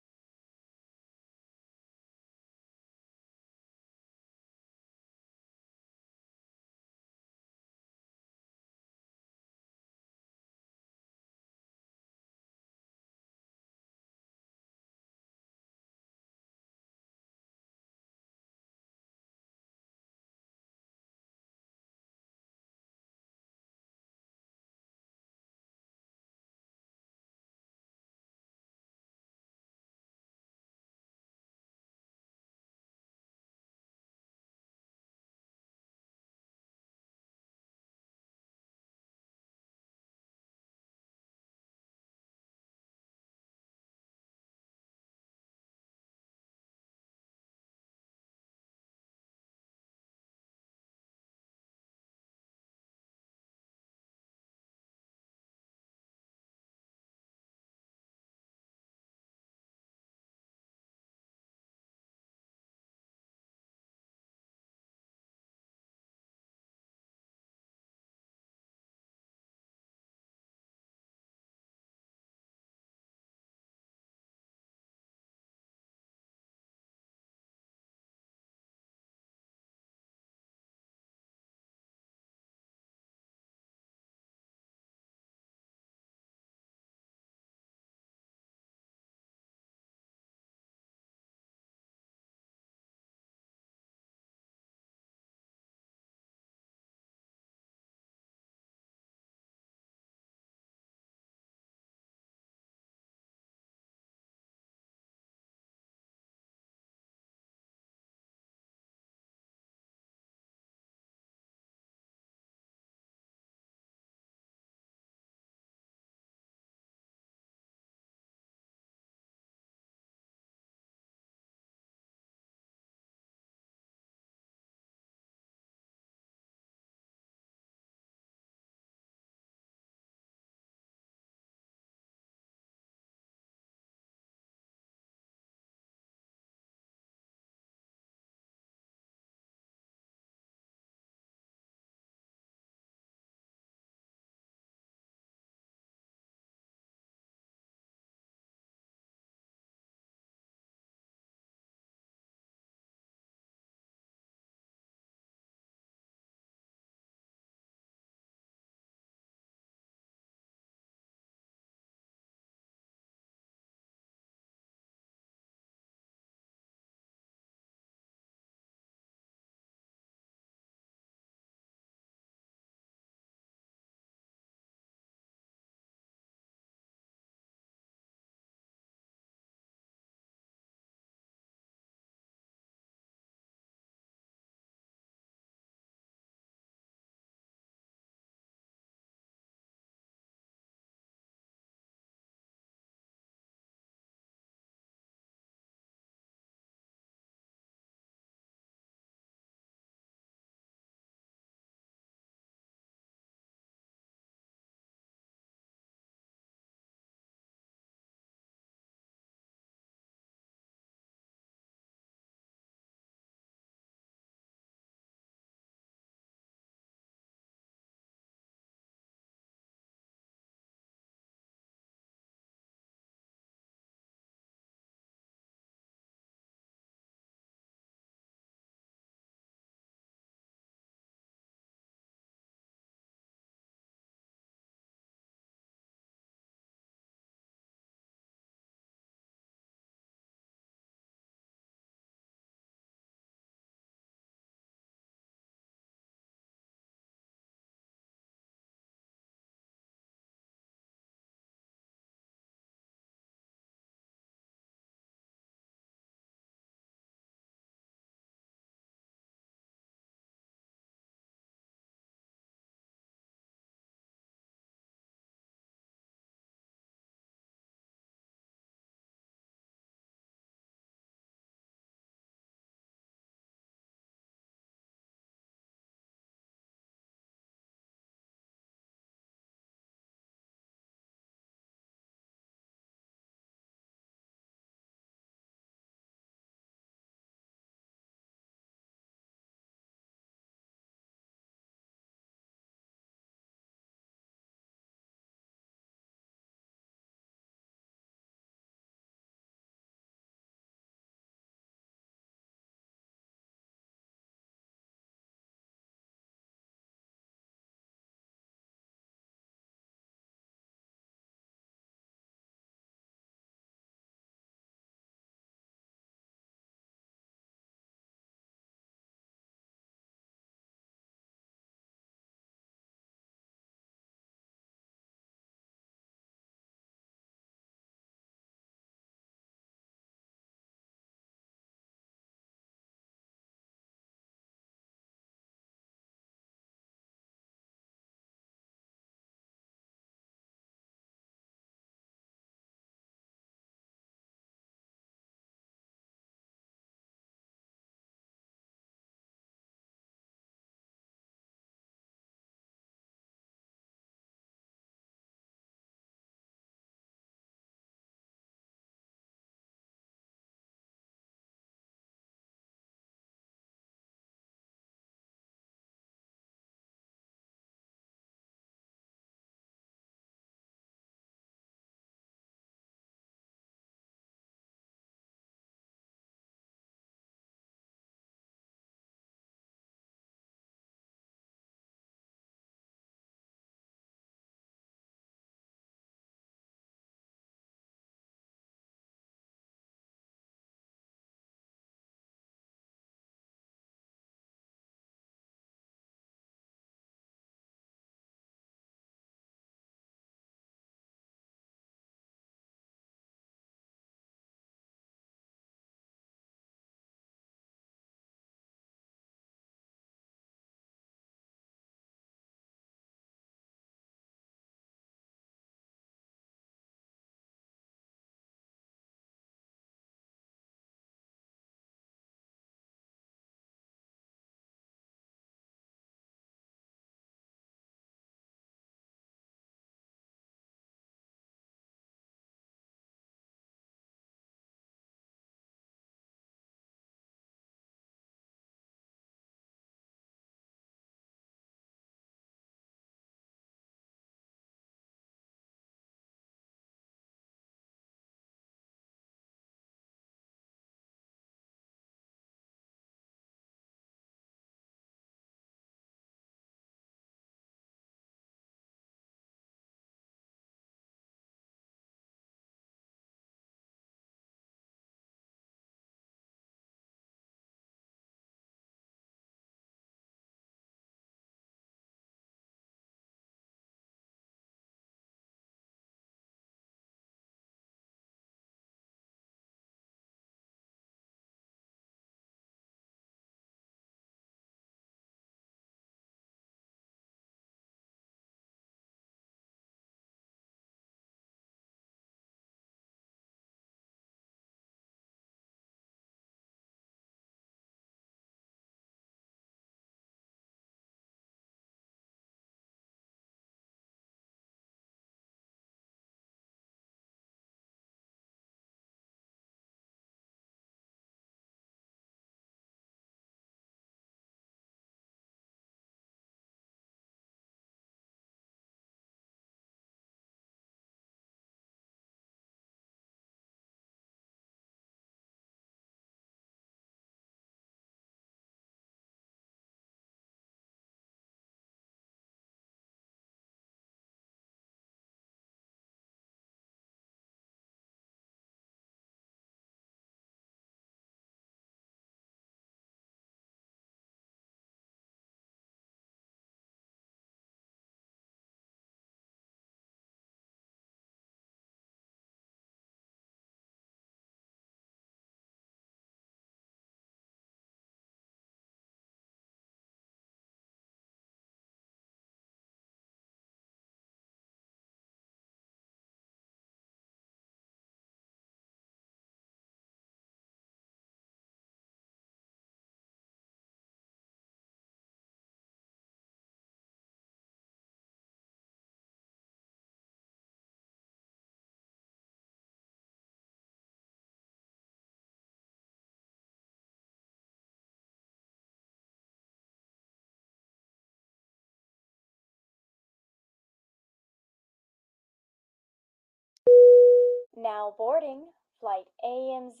E: Now boarding flight AMZ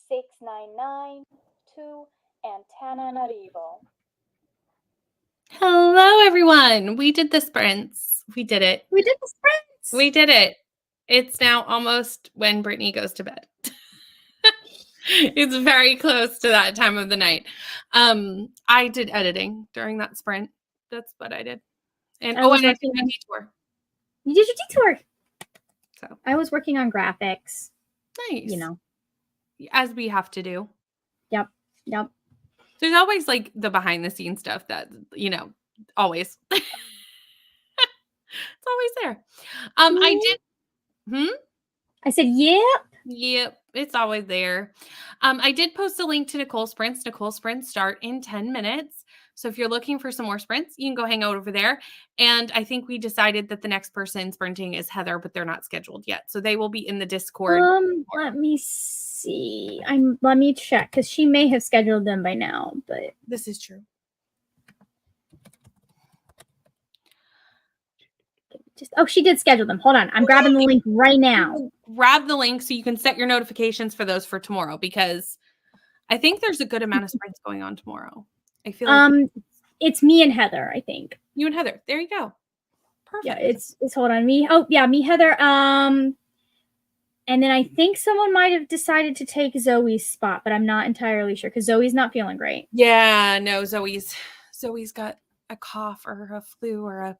E: 699 to Antananarivo.
A: Hello, everyone. We did the sprints. We did it.
F: We did the sprints.
A: We did it. It's now almost when Brittany goes to bed. It's very close to that time of the night. I did editing during that sprint. That's what I did. And I did a detour.
F: You did your detour.
A: So
F: I was working on graphics.
A: Nice.
F: You know.
A: As we have to do.
F: Yep.
A: There's always like the behind the scenes stuff that, always. It's always there. I did.
F: I said, yep.
A: Yep. It's always there. I did post a link to Nicole's sprints. Nicole's sprints start in 10 minutes. So if you're looking for some more sprints, you can go hang out over there. And I think we decided that the next person sprinting is Heather, but they're not scheduled yet. So they will be in the Discord.
F: Let me see. Let me check because she may have scheduled them by now, but
A: this is true.
F: She did schedule them. Hold on. I'm grabbing the link right now.
A: Grab the link so you can set your notifications for those for tomorrow because I think there's a good amount of sprints going on tomorrow. I feel like
F: it's me and Heather, I think.
A: You and Heather. There you go. Perfect.
F: Yeah, it's hold on. Me. Oh, yeah, me, Heather. And then I think someone might have decided to take Zoe's spot, but I'm not entirely sure because Zoe's not feeling great.
A: Yeah, no, Zoe's got a cough or a flu or a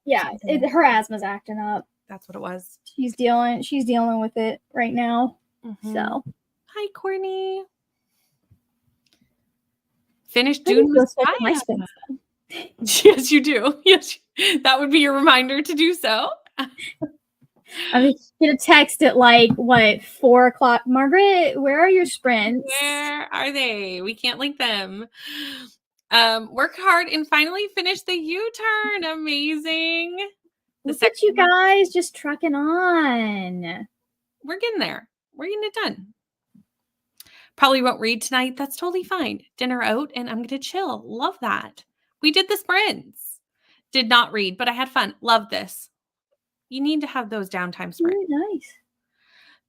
F: her asthma's acting up.
A: That's what it was.
F: She's dealing with it right now. Mm-hmm. So,
A: hi, Courtney. Finished June with my spins. Yes, you do. Yes, that would be your reminder to do so.
F: I mean, get a text at 4:00. Margaret, where are your sprints?
A: Where are they? We can't link them. Work hard and finally finish the U-turn. Amazing.
F: Look at you guys just trucking on.
A: We're getting there. We're getting it done. Probably won't read tonight. That's totally fine. Dinner out and I'm going to chill. Love that. We did the sprints. Did not read, but I had fun. Love this. You need to have those downtime sprints.
F: Really nice.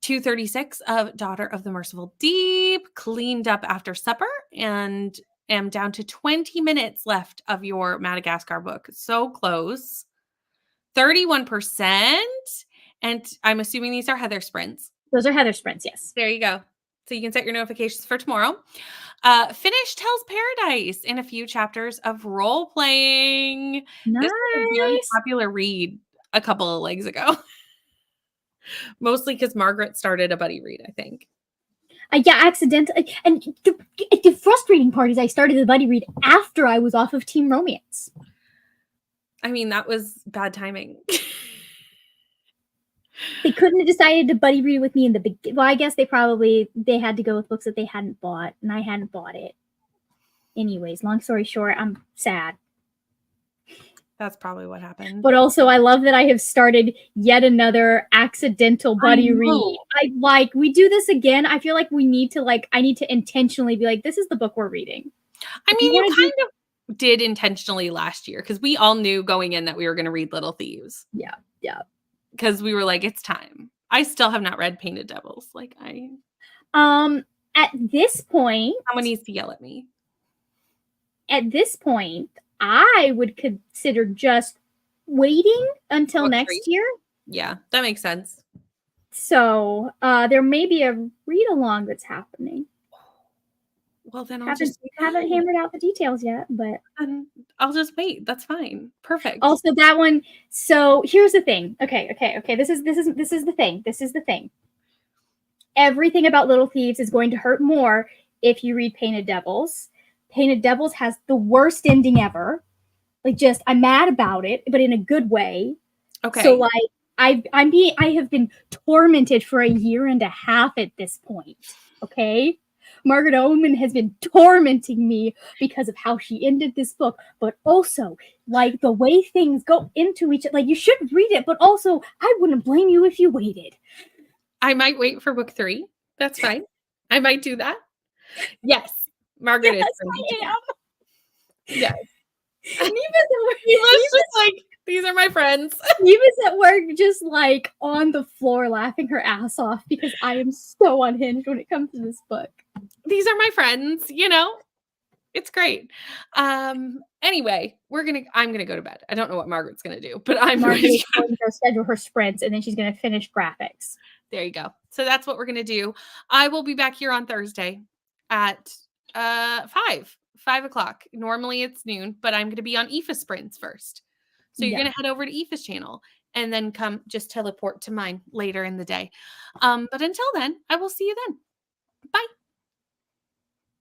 A: 236 of Daughter of the Merciful Deep. Cleaned up after supper and am down to 20 minutes left of your Madagascar book. So close. 31%. And I'm assuming these are Heather sprints.
F: Those are Heather sprints, yes.
A: There you go. So you can set your notifications for tomorrow. Finish Tells Paradise in a few chapters of role playing.
F: Nice.
A: This was a very popular read a couple of legs ago. Mostly because Margaret started a buddy read, I think.
F: Accidentally. And the frustrating part is I started the buddy read after I was off of Team Romance.
A: I mean, that was bad timing.
F: They couldn't have decided to buddy read with me in the beginning. Well, I guess they had to go with books that they hadn't bought, and I hadn't bought it. Anyways, long story short, I'm sad.
A: That's probably what happened.
F: But also, I love that I have started yet another accidental buddy read. We do this again. I feel like we need to I need to intentionally be like, this is the book we're reading.
A: I mean, you kind of did intentionally last year because we all knew going in that we were going to read Little Thieves.
F: Yeah.
A: Because we were like, it's time. I still have not read Painted Devils.
F: At this point,
A: someone needs to yell at me.
F: At this point, I would consider just waiting until next year.
A: Yeah, that makes sense.
F: So there may be a read along that's happening.
A: Well, then
F: haven't hammered out the details yet, but
A: I'll just wait. That's fine. Perfect.
F: Also, that one. So here's the thing. Okay. This is the thing. This is the thing. Everything about Little Thieves is going to hurt more if you read Painted Devils. Painted Devils has the worst ending ever. I'm mad about it, but in a good way.
A: Okay.
F: So I have been tormented for a year and a half at this point. Okay. Margaret Oman has been tormenting me because of how she ended this book, but also the way things go into each other. You should read it, but also I wouldn't blame you if you waited.
A: I might wait for book 3. That's fine. I might do that. Yes. Margaret is.
F: I am.
A: Yes.
F: And even though
A: he looks just These are my friends.
F: Eva's at work just like on the floor laughing her ass off because I am so unhinged when it comes to this book.
A: These are my friends, you know? It's great. Anyway, I'm gonna go to bed. I don't know what Margaret's gonna do, but
F: Margaret's going to go schedule her sprints and then she's gonna finish graphics.
A: There you go. So that's what we're gonna do. I will be back here on Thursday at 5 o'clock. Normally it's noon, but I'm gonna be on Aoife's sprints first. So you're gonna head over to Aoife's channel and then come just teleport to mine later in the day. But until then, I will see you then. Bye.